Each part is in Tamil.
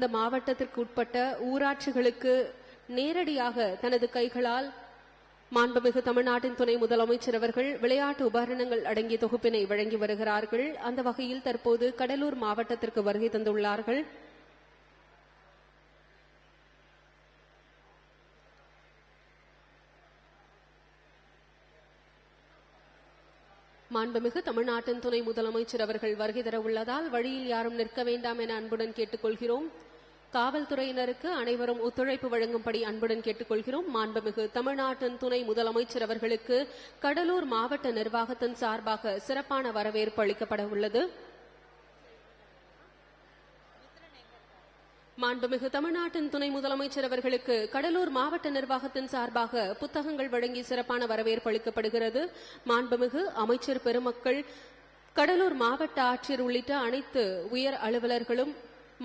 இந்த மாவட்டத்திற்கு உட்பட்ட ஊராட்சிகளுக்கு நேரடியாக தனது கைகளால் மாண்புமிகு தமிழ்நாட்டின் துணை முதலமைச்சர் அவர்கள் விளையாட்டு உபகரணங்கள் அடங்கிய தொகுப்பினை வழங்கி வருகிறார்கள். அந்த வகையில் தற்போது கடலூர் மாவட்டத்திற்கு வருகை தந்துள்ளார்கள். மாண்புமிகு தமிழ்நாட்டின் துணை முதலமைச்சர் அவர்கள் வருகை தர உள்ளதால் வழியில் யாரும் நிற்க வேண்டாம் என அன்புடன் கேட்டுக்கொள்கிறோம். காவல்துறையினருக்கு அனைவரும் ஒத்துழைப்பு வழங்கும்படி அன்புடன் கேட்டுக்கொள்கிறோம். மாண்புமிகு தமிழ்நாட்டின் துணை முதலமைச்சர் அவர்களுக்கு கடலூர் மாவட்ட நிர்வாகத்தின் சார்பாக சிறப்பான வரவேற்பு அளிக்கப்பட உள்ளது. மாண்புமிகு தமிழ்நாட்டின் துணை முதலமைச்சர் அவர்களுக்கு கடலூர் மாவட்ட நிர்வாகத்தின் சார்பாக புத்தகங்கள் வழங்கி சிறப்பான வரவேற்பு அளிக்கப்படுகிறது. மாண்புமிகு அமைச்சர் பெருமக்கள், கடலூர் மாவட்ட ஆட்சியர் உள்ளிட்ட அனைத்து உயர் அலுவலர்களும்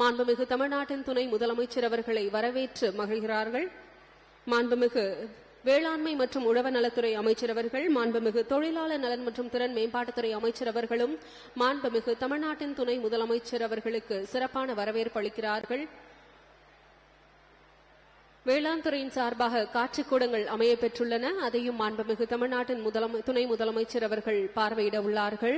மாண்புமிகு தமிழ்நாட்டின் துணை முதலமைச்சர் அவர்களை வரவேற்று மகிழ்கிறார்கள். மாண்புமிகு வேளாண்மை மற்றும் உழவர் நலத்துறை அமைச்சர் அவர்கள், மாண்புமிகு தொழிலாளர் நலன் மற்றும் திறன் மேம்பாட்டுத்துறை அமைச்சர் அவர்களும் மாண்புமிகு தமிழ்நாட்டின் துணை முதலமைச்சர் அவர்களுக்கு சிறப்பான வரவேற்பு அளிக்கிறார்கள். வேளாண் துறையின் சார்பாக காட்சிக்கூடங்கள் அமைய பெற்றுள்ளன. அதையும் மாண்புமிகு தமிழ்நாட்டின் துணை முதலமைச்சர் அவர்கள் பார்வையிட உள்ளார்கள்.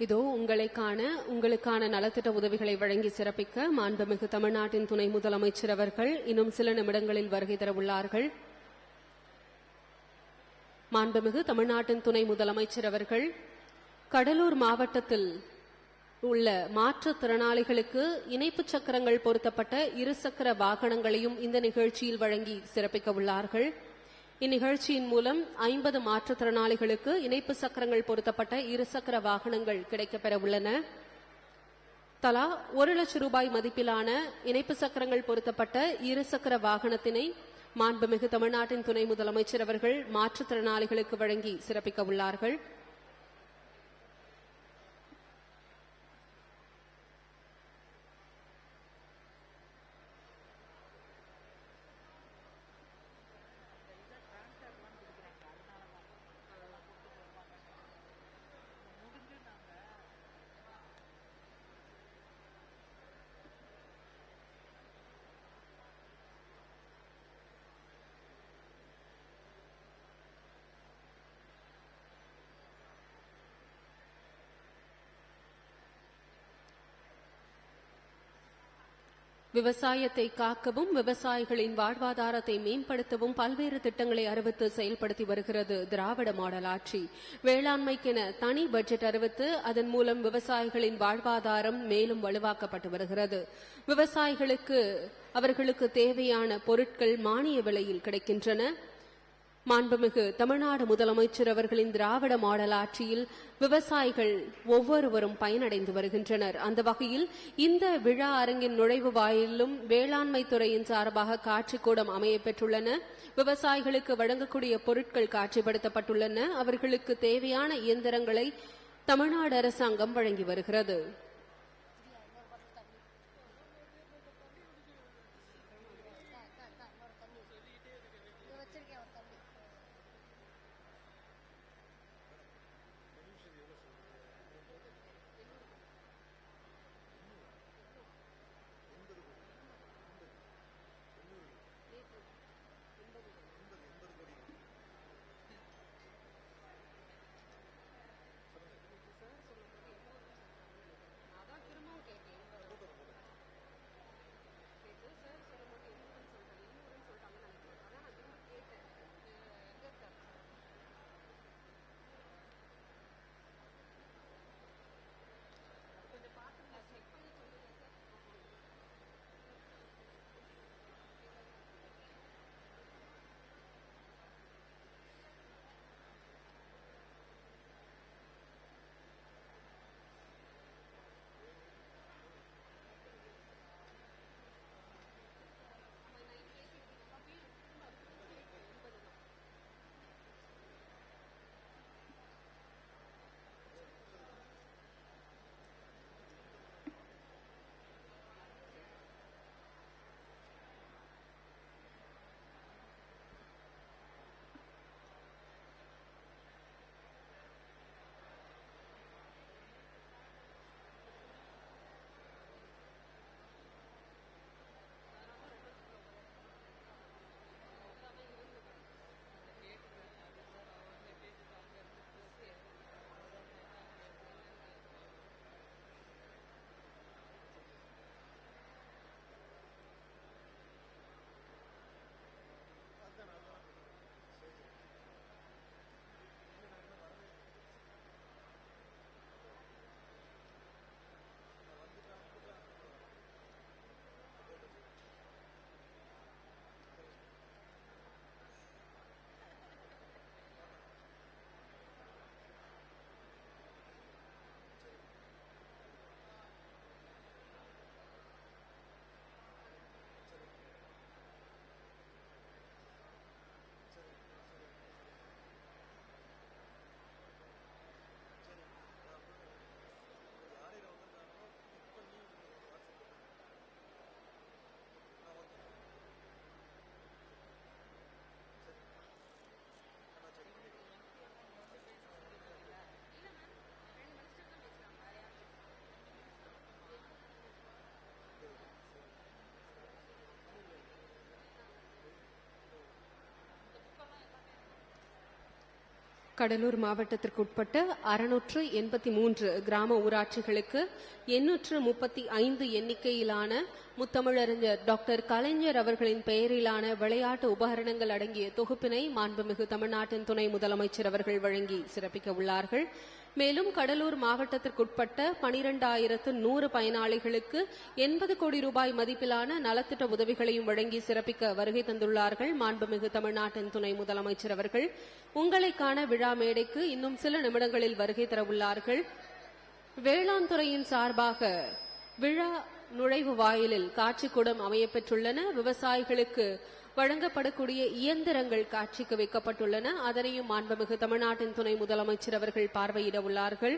இதோ உங்களுக்கான நலத்திட்ட உதவிகளை வழங்கி சிறப்பிக்க மாண்புமிகு தமிழ்நாட்டின் துணை முதலமைச்சர் அவர்கள் இன்னும் சில நிமிடங்களில் வருகை தர உள்ளார்கள். மாண்புமிகு தமிழ்நாட்டின் துணை முதலமைச்சர் அவர்கள் கடலூர் மாவட்டத்தில் உள்ள மாற்றுத்திறனாளிகளுக்கு இணைப்பு சக்கரங்கள் பொருத்தப்பட்ட இருசக்கர வாகனங்களையும் இந்த நிகழ்ச்சியில் வழங்கி சிறப்பிக்க உள்ளார்கள். இந்நிகழ்ச்சியின் மூலம் 50 மாற்றுத்திறனாளிகளுக்கு இணைப்பு சக்கரங்கள் பொருத்தப்பட்ட இருசக்கர வாகனங்கள் கிடைக்கப்பெற உள்ளன. தலா 1 லட்சம் ரூபாய் மதிப்பிலான இணைப்பு சக்கரங்கள் பொருத்தப்பட்ட இருசக்கர வாகனத்தினை மாண்புமிகு தமிழ்நாட்டின் துணை முதலமைச்சர் அவர்கள் மாற்றுத்திறனாளிகளுக்கு வழங்கி சிறப்பிக்க உள்ளார்கள். விவசாயத்தை காக்கவும் விவசாயிகளின் வாழ்வாதாரத்தை மேம்படுத்தவும் பல்வேறு திட்டங்களை அறிவித்து செயல்படுத்தி வருகிறது திராவிட மாடல் ஆட்சி. வேளாண்மைக்கென தனி பட்ஜெட் அறிவித்து அதன் மூலம் விவசாயிகளின் வாழ்வாதாரம் மேலும் வலுவாக்கப்பட்டு வருகிறது. விவசாயிகளுக்கு அவர்களுக்கு தேவையான பொருட்கள் மானிய விலையில் கிடைக்கின்றன. மாண்புமிகு தமிழ்நாடு முதலமைச்சர் அவர்களின் திராவிட மாடல் ஆட்சியில் விவசாயிகள் ஒவ்வொருவரும் பயனடைந்து வருகின்றனர். அந்த வகையில் இந்த விழா அரங்கின் நுழைவு வாயிலும் வேளாண்மை துறையின் சார்பாக காட்சிக்கூடம் அமைய பெற்றுள்ளன. விவசாயிகளுக்கு வழங்கக்கூடிய பொருட்கள் காட்சிப்படுத்தப்பட்டுள்ளன. அவர்களுக்கு தேவையான இயந்திரங்களை தமிழ்நாடு அரசாங்கம் வழங்கி வருகிறது. கடலூர் மாவட்டத்திற்குட்பட்ட 683 கிராம ஊராட்சிகளுக்கு 835 எண்ணிக்கையிலான முத்தமிழறிஞர் டாக்டர் கலைஞர் அவர்களின் பெயரிலான விளையாட்டு உபகரணங்கள் அடங்கிய தொகுப்பினை மாண்புமிகு தமிழ்நாட்டின் துணை முதலமைச்சர் அவர்கள் வழங்கி சிறப்பிக்க உள்ளார்கள். மேலும் கடலூர் மாவட்டத்திற்குட்பட்ட 12,100 பயனாளிகளுக்கு 80 கோடி ரூபாய் மதிப்பிலான நலத்திட்ட உதவிகளையும் வழங்கி சிறப்பிக்க வருகை தந்துள்ளார்கள் மாண்புமிகு தமிழ்நாட்டின் துணை முதலமைச்சர் அவர்கள். உங்களை காண விழா மேடைக்கு இன்னும் சில நிமிடங்களில் வருகை தர உள்ளார்கள். வேளாண் துறையின் சார்பாக விழா நுழைவு வாயிலில் காட்சிக்கூடம் அமையப்பெற்றுள்ளன. விவசாயிகளுக்கு வழங்கப்படக்கூடிய இயந்திரங்கள் காட்சிக்கு வைக்கப்பட்டுள்ளன. அதனையும் மாண்புமிகு தமிழ்நாட்டின் துணை முதலமைச்சர் அவர்கள் பார்வையிட உள்ளார்கள்.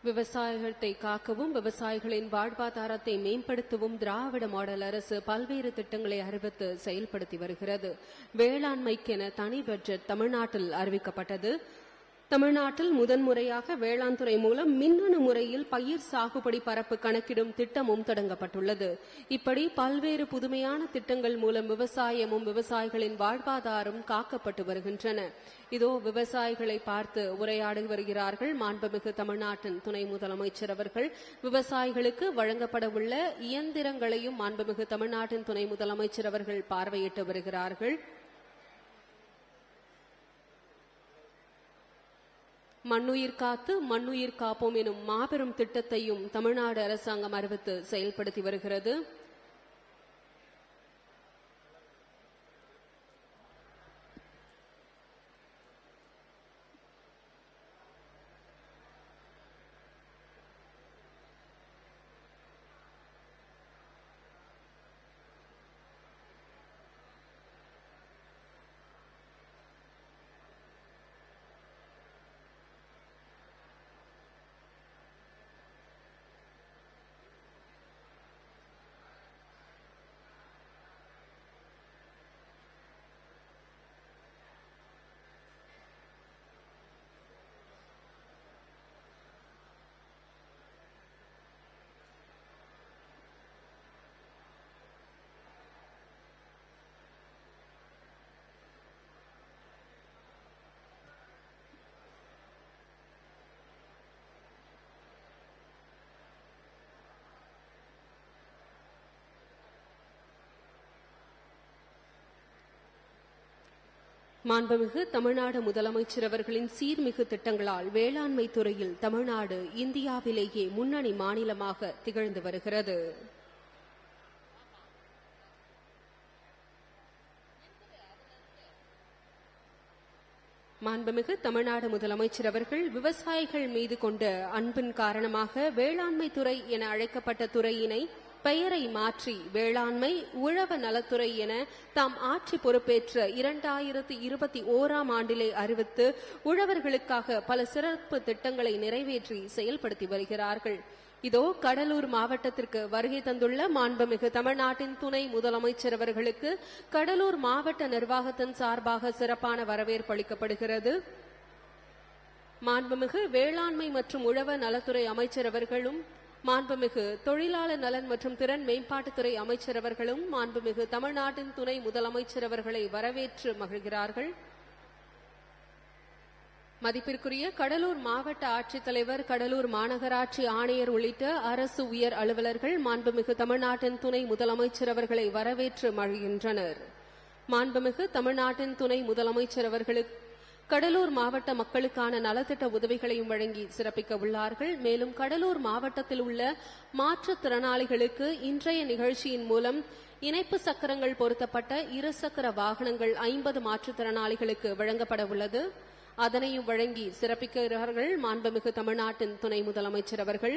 விவசாயத்தை காக்கவும் விவசாயிகளின் வாழ்வாதாரத்தை மேம்படுத்தவும் திராவிட மாடல் அரசு பல்வேறு திட்டங்களை அறிவித்து செயல்படுத்தி வருகிறது. வேளாண்மைக்கென தனி பட்ஜெட் தமிழ்நாட்டில் அறிவிக்கப்பட்டது. தமிழ்நாட்டில் முதன்முறையாக வேளாண் துறை மூலம் மின்னணு முறையில் பயிர் சாகுபடி பரப்பு கணக்கிடும் திட்டமும் தொடங்கப்பட்டுள்ளது. இப்படி பல்வேறு புதுமையான திட்டங்கள் மூலம் விவசாயமும் விவசாயிகளின் வாழ்வாதாரம் காக்கப்பட்டு வருகின்றன. இதோ விவசாயிகளை பார்த்து உரையாடி வருகிறார்கள் மாண்புமிகு தமிழ்நாட்டின் துணை முதலமைச்சர் அவர்கள். விவசாயிகளுக்கு வழங்கப்பட உள்ள இயந்திரங்களையும் மாண்புமிகு தமிழ்நாட்டின் துணை முதலமைச்சர் அவர்கள் பார்வையிட்டு வருகிறார்கள். மண்ணுயிர் காத்து மண்ணுயிர் காப்போம் எனும் மாபெரும் திட்டத்தையும் தமிழ்நாடு அரசாங்கம் அறிவித்து செயல்படுத்தி வருகிறது. மாண்புமிகு தமிழ்நாடு முதலமைச்சர் அவர்களின் சீர்மிகு திட்டங்களால் வேளாண்மை துறையில் தமிழ்நாடு இந்தியாவிலேயே முன்னணி மாநிலமாக திகழ்ந்து வருகிறது. மாண்புமிகு தமிழ்நாடு முதலமைச்சர் அவர்கள் விவசாயிகள் மீது கொண்ட அன்பின் காரணமாக வேளாண்மை துறை என அழைக்கப்பட்ட துறையினை பெயரை மாற்றி வேளாண்மை உழவு நலத்துறை என தாம் ஆட்சி பொறுப்பேற்ற 2021ஆம் ஆண்டிலே அறிவித்து உழவர்களுக்காக பல சிறப்பு திட்டங்களை நிறைவேற்றி செயல்படுத்தி வருகிறார்கள். இதோ கடலூர் மாவட்டத்திற்கு வருகை தந்துள்ள மாண்புமிகு தமிழ்நாட்டின் துணை முதலமைச்சர் அவர்களுக்கு கடலூர் மாவட்ட நிர்வாகத்தின் சார்பாக சிறப்பான வரவேற்பு அளிக்கப்படுகிறது. மாண்புமிகு வேளாண்மை மற்றும் உழவர் நலத்துறை அமைச்சர் அவர்களும், மாண்புமிகு தொழிலாளர் நலன் மற்றும் திறன் மேம்பாட்டுத்துறை அமைச்சர் அவர்களும் மாண்புமிகு தமிழ்நாட்டின் துணை முதலமைச்சர் அவர்களை வரவேற்று மகிழ்கிறார்கள். மதிப்பிற்குரிய கடலூர் மாவட்ட ஆட்சித்தலைவர், கடலூர் மாநகராட்சி ஆணையர் உள்ளிட்ட அரசு உயர் அலுவலர்கள் மாண்புமிகு தமிழ்நாட்டின் துணை முதலமைச்சர் அவர்களை வரவேற்று மகிழ்கின்றனர். மாண்புமிகு தமிழ்நாட்டின் துணை முதலமைச்சர் அவர்களுக்கு கடலூர் மாவட்ட மக்களுக்கான நலத்திட்ட உதவிகளையும் வழங்கி சிறப்பிக்க உள்ளார்கள். மேலும் கடலூர் மாவட்டத்தில் உள்ள மாற்றுத்திறனாளிகளுக்கு இன்றைய நிகழ்ச்சியின் மூலம் இணைப்பு சக்கரங்கள் பொருத்தப்பட்ட இருசக்கர வாகனங்கள் 50 மாற்றுத்திறனாளிகளுக்கு வழங்கப்பட உள்ளது. அதனையும் வழங்கி சிறப்பிக்கிறார்கள் மாண்புமிகு தமிழ்நாட்டின் துணை முதலமைச்சர் அவர்கள்.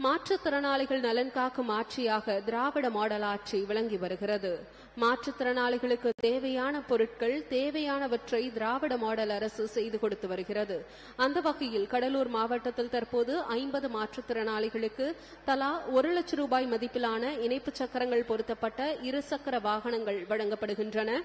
மாற்றுத்திறனாளிகள் நலன் காக்கும் ஆட்சியாக திராவிட மாடல் ஆட்சி விளங்கி வருகிறது. மாற்றுத்திறனாளிகளுக்கு தேவையான பொருட்கள், தேவையானவற்றை திராவிட மாடல் அரசு செய்து கொடுத்து வருகிறது. அந்த வகையில் கடலூர் மாவட்டத்தில் தற்போது 50 மாற்றுத்திறனாளிகளுக்கு தலா 1 லட்சம் ரூபாய் மதிப்பிலான இணைப்பு சக்கரங்கள் பொருத்தப்பட்ட இருசக்கர வாகனங்கள் வழங்கப்படுகின்றன.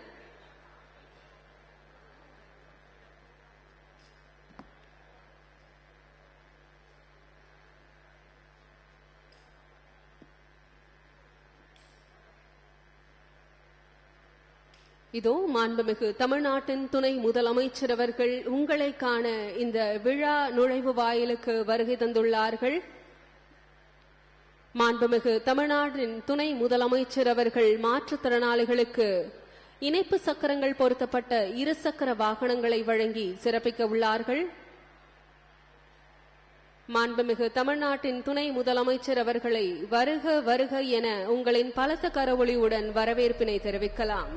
இதோ மாண்புமிகு தமிழ்நாட்டின் துணை முதலமைச்சர் அவர்கள் உங்களை காண இந்த விழா நுழைவு வாயிலுக்கு வருகை தந்துள்ளார்கள். மாண்புமிகு தமிழ்நாட்டின் துணை முதலமைச்சர் அவர்கள் மாற்றுத்திறனாளிகளுக்கு இணைப்பு சக்கரங்கள் பொருத்தப்பட்ட இருசக்கர வாகனங்களை வழங்கி சிறப்பிக்க உள்ளார்கள். மாண்புமிகு தமிழ்நாட்டின் துணை முதலமைச்சர் அவர்களை வருக வருக என உங்களின் பலத்த கரவொலியுடன் வரவேற்பினை தெரிவிக்கலாம்.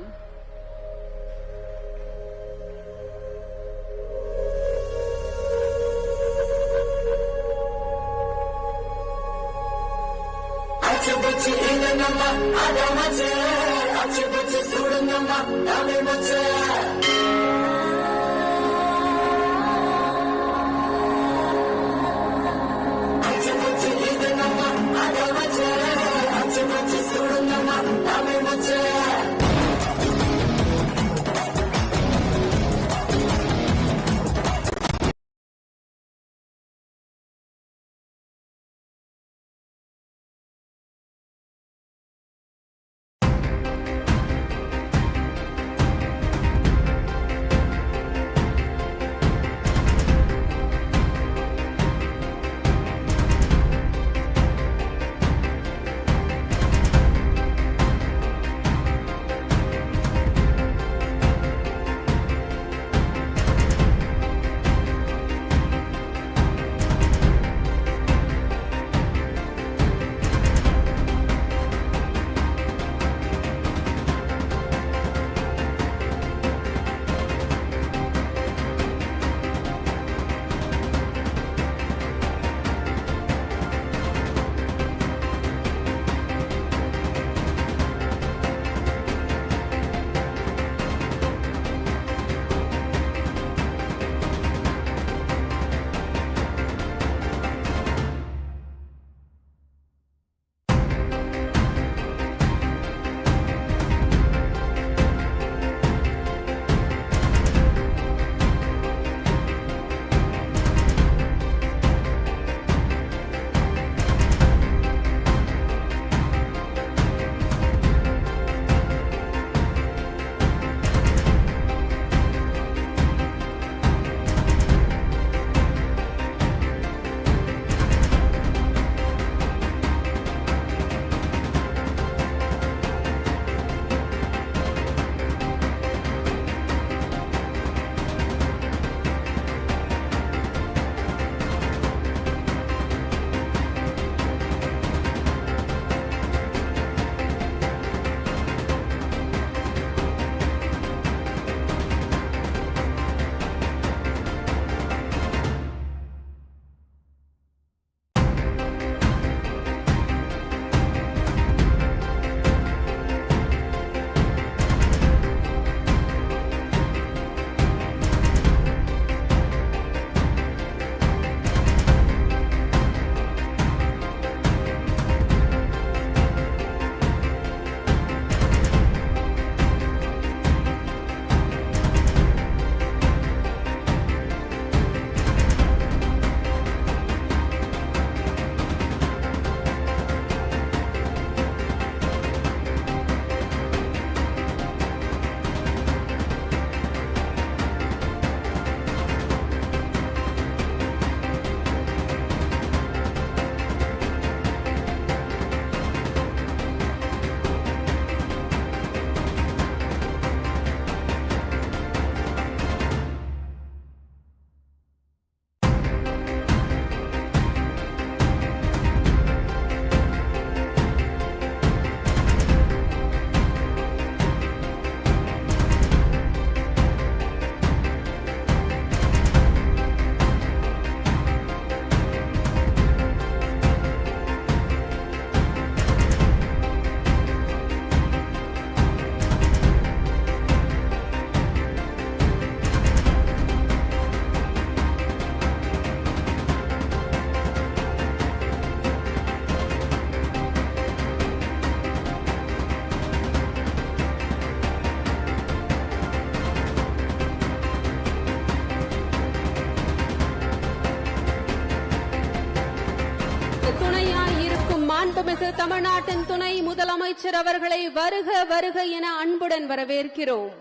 தமிழ்நாட்டின் துணை முதலமைச்சர் அவர்களை வருக வருக என அன்புடன் வரவேற்கிறோம்.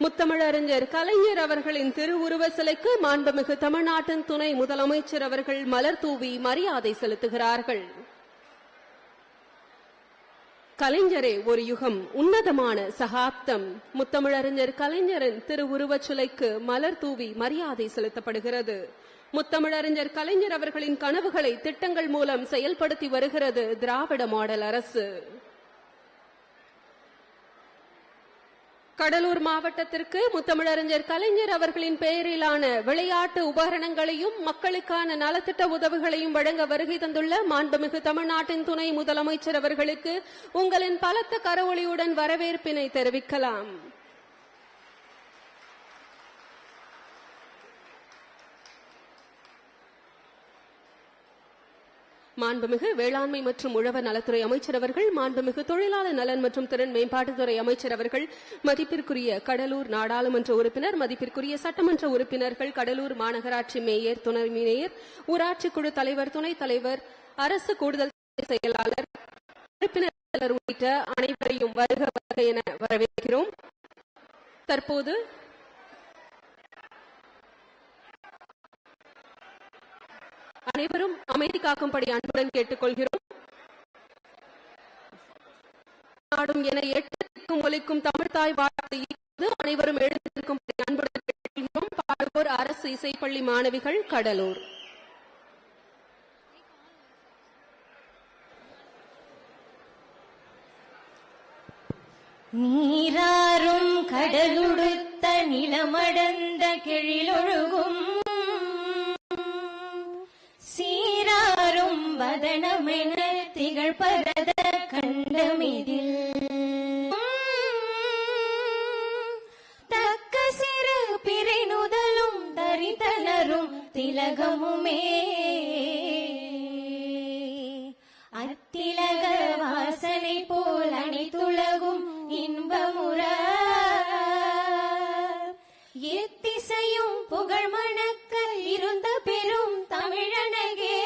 முத்தமிழறிஞர் கலைஞர் அவர்களின் திருவுருவ சிலைக்கு மாண்புமிகு தமிழ்நாட்டின் துணை முதலமைச்சர் அவர்கள் மலர் தூவி மரியாதை செலுத்துகிறார்கள். கலைஞரே ஒரு யுகம், உன்னதமான சகாப்தம். முத்தமிழறிஞர் கலைஞரின் திருவுருவச் சிலைக்கு மலர் தூவி மரியாதை செலுத்தப்படுகிறது. முத்தமிழறிஞர் கலைஞர் அவர்களின் கனவுகளை திட்டங்கள் மூலம் செயல்படுத்தி வருகிறது திராவிட மாடல் அரசு. கடலூர் மாவட்டத்திற்கு முத்தமிழறிஞர் கலைஞர் அவர்களின் பெயரிலான விளையாட்டு உபகரணங்களையும் மக்களுக்கான நலத்திட்ட உதவிகளையும் வழங்க வருகை தந்துள்ள மாண்புமிகு தமிழ்நாட்டின் துணை முதலமைச்சர் அவர்களுக்கு உங்களின் பலத்த கரவொலியுடன் வரவேற்பினை தெரிவிக்கலாம். மாண்புமிகு வேளாண்மை மற்றும் உழவர் நலத்துறை அமைச்சர் அவர்கள், மாண்புமிகு தொழிலாளர் நலன் மற்றும் திறன் மேம்பாட்டுத்துறை அமைச்சர் அவர்கள், மதிப்பிற்குரிய கடலூர் நாடாளுமன்ற உறுப்பினர், மதிப்பிற்குரிய சட்டமன்ற உறுப்பினர்கள், கடலூர் மாநகராட்சி மேயர், துணை மேயர், ஊராட்சி குழு தலைவர், துணைத் தலைவர், அரசு கூடுதல் செயலாளர், உறுப்பினர் உள்ளிட்ட அனைவரையும் வருக வருக என வரவேற்கிறோம். தற்போது அனைவரும் அமைதி காக்கும்படி அன்புடன் கேட்டுக்கொள்கிறோம். நாடும் என எட்டுக்கும் ஒலிக்கும் தமிழ்தாய் வாழ்த்து அனைவரும் எழுந்திருக்கும்படி அன்புடன் கேட்டுக்கொள்கிறோம். பாடுவோர் அரசு இசைப்பள்ளி மாணவிகள், கடலூர். நீராறும் கடலுடுத்த நிலமடந்த கெழிலொழுகும் சீராரும் வதனமென திகழ் பரத கண்டமிதில் தக்க சிறு பிறைநுதலும் தரித்தனரும் திலகமுமே அத்திலக வாசனை போல் அனைத்துலகும் இன்பமுற எத்திசையும் புகழ் மணக்க இருந்த பெரும் தமிழனகே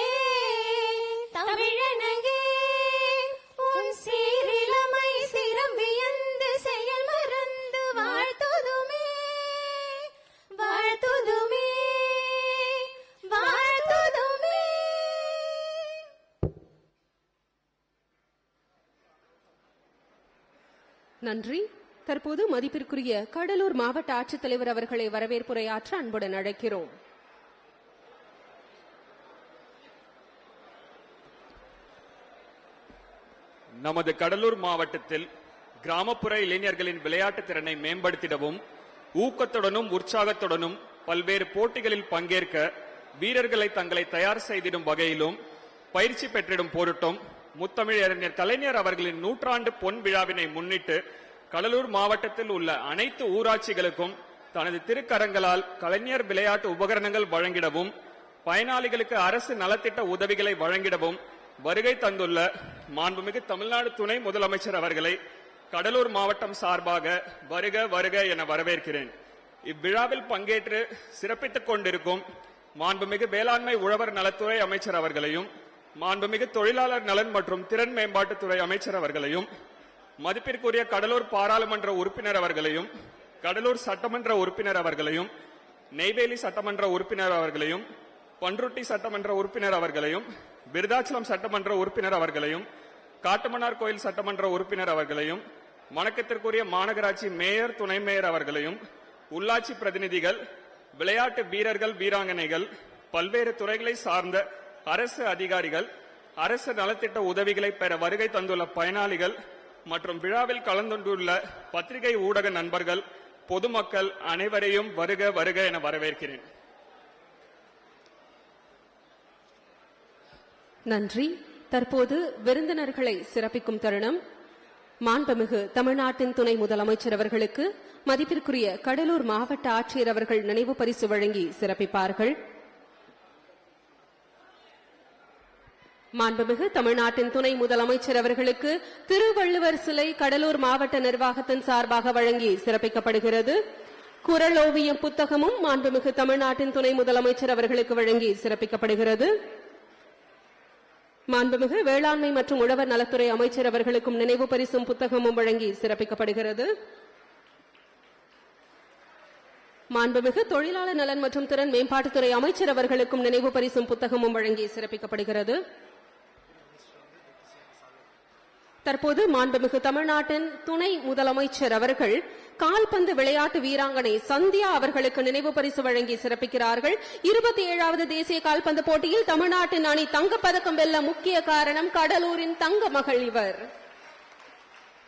தமிழனகே உன் சீரிலமை சிரம் வியந்து செயல் மறந்து வாழ்த்துதுமே வாழ்த்துதுமே வாழ்த்துதுமே. நன்றி. தற்போது மதிப்பிற்குரிய கடலூர் மாவட்ட ஆட்சித்தலைவர் அவர்களை வரவேற்புரையாற்ற அன்புடன் அழைக்கிறோம். நமது கடலூர் மாவட்டத்தில் கிராமப்புற இளைஞர்களின் விளையாட்டு திறனை மேம்படுத்திடவும் ஊக்கத்துடனும் உற்சாகத்துடனும் பல்வேறு போட்டிகளில் பங்கேற்க வீரர்களை தங்களை தயார் செய்திடும் வகையிலும் பயிற்சி பெற்றிடும் பொருட்டும் முத்தமிழறிஞர் கலைஞர் அவர்களின் 100 பொன் விழாவினை முன்னிட்டு கடலூர் மாவட்டத்தில் உள்ள அனைத்து ஊராட்சிகளுக்கும் தனது திருக்கரங்களால் கலைஞர் விளையாட்டு உபகரணங்கள் வழங்கிடவும் பயனாளிகளுக்கு அரசு நலத்திட்ட உதவிகளை வழங்கிடவும் வருகை தந்துள்ள மாண்புமிகு தமிழ்நாடு துணை முதலமைச்சர் அவர்களை கடலூர் மாவட்டம் சார்பாக வருக வருக என வரவேற்கிறேன். இவ்விழாவில் பங்கேற்று சிறப்பித்துக் கொண்டிருக்கும் மாண்புமிகு வேளாண்மை உழவர் நலத்துறை அமைச்சர் அவர்களையும் மாண்புமிகு தொழிலாளர் நலன் மற்றும் திறன் மேம்பாட்டுத்துறை அமைச்சர் அவர்களையும் மதிப்பிற்குரிய கடலூர் பாராளுமன்ற உறுப்பினர் அவர்களையும் கடலூர் சட்டமன்ற உறுப்பினர் அவர்களையும் நெய்வேலி சட்டமன்ற உறுப்பினர் அவர்களையும் பன்ருட்டி சட்டமன்ற உறுப்பினர் அவர்களையும் விருதாச்சலம் சட்டமன்ற உறுப்பினர் அவர்களையும் காட்டுமன்னார் கோயில் சட்டமன்ற உறுப்பினர் அவர்களையும் வணக்கத்திற்குரிய மாநகராட்சி மேயர் துணை மேயர் அவர்களையும் உள்ளாட்சி பிரதிநிதிகள் விளையாட்டு வீரர்கள் வீராங்கனைகள் பல்வேறு துறைகளை சார்ந்த அரசு அதிகாரிகள் அரசு நலத்திட்ட உதவிகளை பெற வருகை தந்துள்ள பயனாளிகள் மற்றும் விழாவில் கலந்துள்ள பத்திரிகை ஊடக நண்பர்கள் பொதுமக்கள் அனைவரையும் வருக வருக என வரவேற்கிறேன். நன்றி. தற்போது விருந்தினர்களை சிறப்பிக்கும் தருணம். மாண்புமிகு தமிழ்நாட்டின் துணை முதலமைச்சர் அவர்களுக்கு மதிப்பிற்குரிய கடலூர் மாவட்ட ஆட்சியர் அவர்கள் நினைவு பரிசு வழங்கி சிறப்பிப்பார்கள். மாண்புமிகு தமிழ்நாட்டின் துணை முதலமைச்சர் அவர்களுக்கு திருவள்ளுவர் சிலை கடலூர் மாவட்ட நிர்வாகத்தின் சார்பாக வழங்கி சிறப்பிக்கப்படுகிறது. குறள் ஓவியம் புத்தகமும் மாண்புமிகு தமிழ்நாட்டின் துணை முதலமைச்சர் அவர்களுக்கு வழங்கி சிறப்பிக்கப்படுகிறது. மாண்புமிகு வேளாண்மை மற்றும் உழவர் நலத்துறை அமைச்சர் அவர்களுக்கும் நினைவு பரிசும் புத்தகமும் வழங்கி சிறப்பிக்கப்படுகிறது. மாண்புமிகு தொழிலாளர் நலன் மற்றும் திறன் மேம்பாட்டுத்துறை அமைச்சர் அவர்களுக்கும் நினைவு பரிசும் புத்தகமும் வழங்கி சிறப்பிக்கப்படுகிறது. தற்போது மாண்புமிகு தமிழ்நாட்டின் துணை முதலமைச்சர் அவர்கள் கால்பந்து விளையாட்டு வீராங்கனை சந்தியா அவர்களுக்கு நினைவு பரிசு வழங்கி சிறப்பிக்கிறார்கள். 27வது தேசிய கால்பந்து போட்டியில் தமிழ்நாட்டின் அணி தங்கப்பதக்கம் வெல்ல முக்கிய காரணம் கடலூரின் தங்க மகள் இவர்.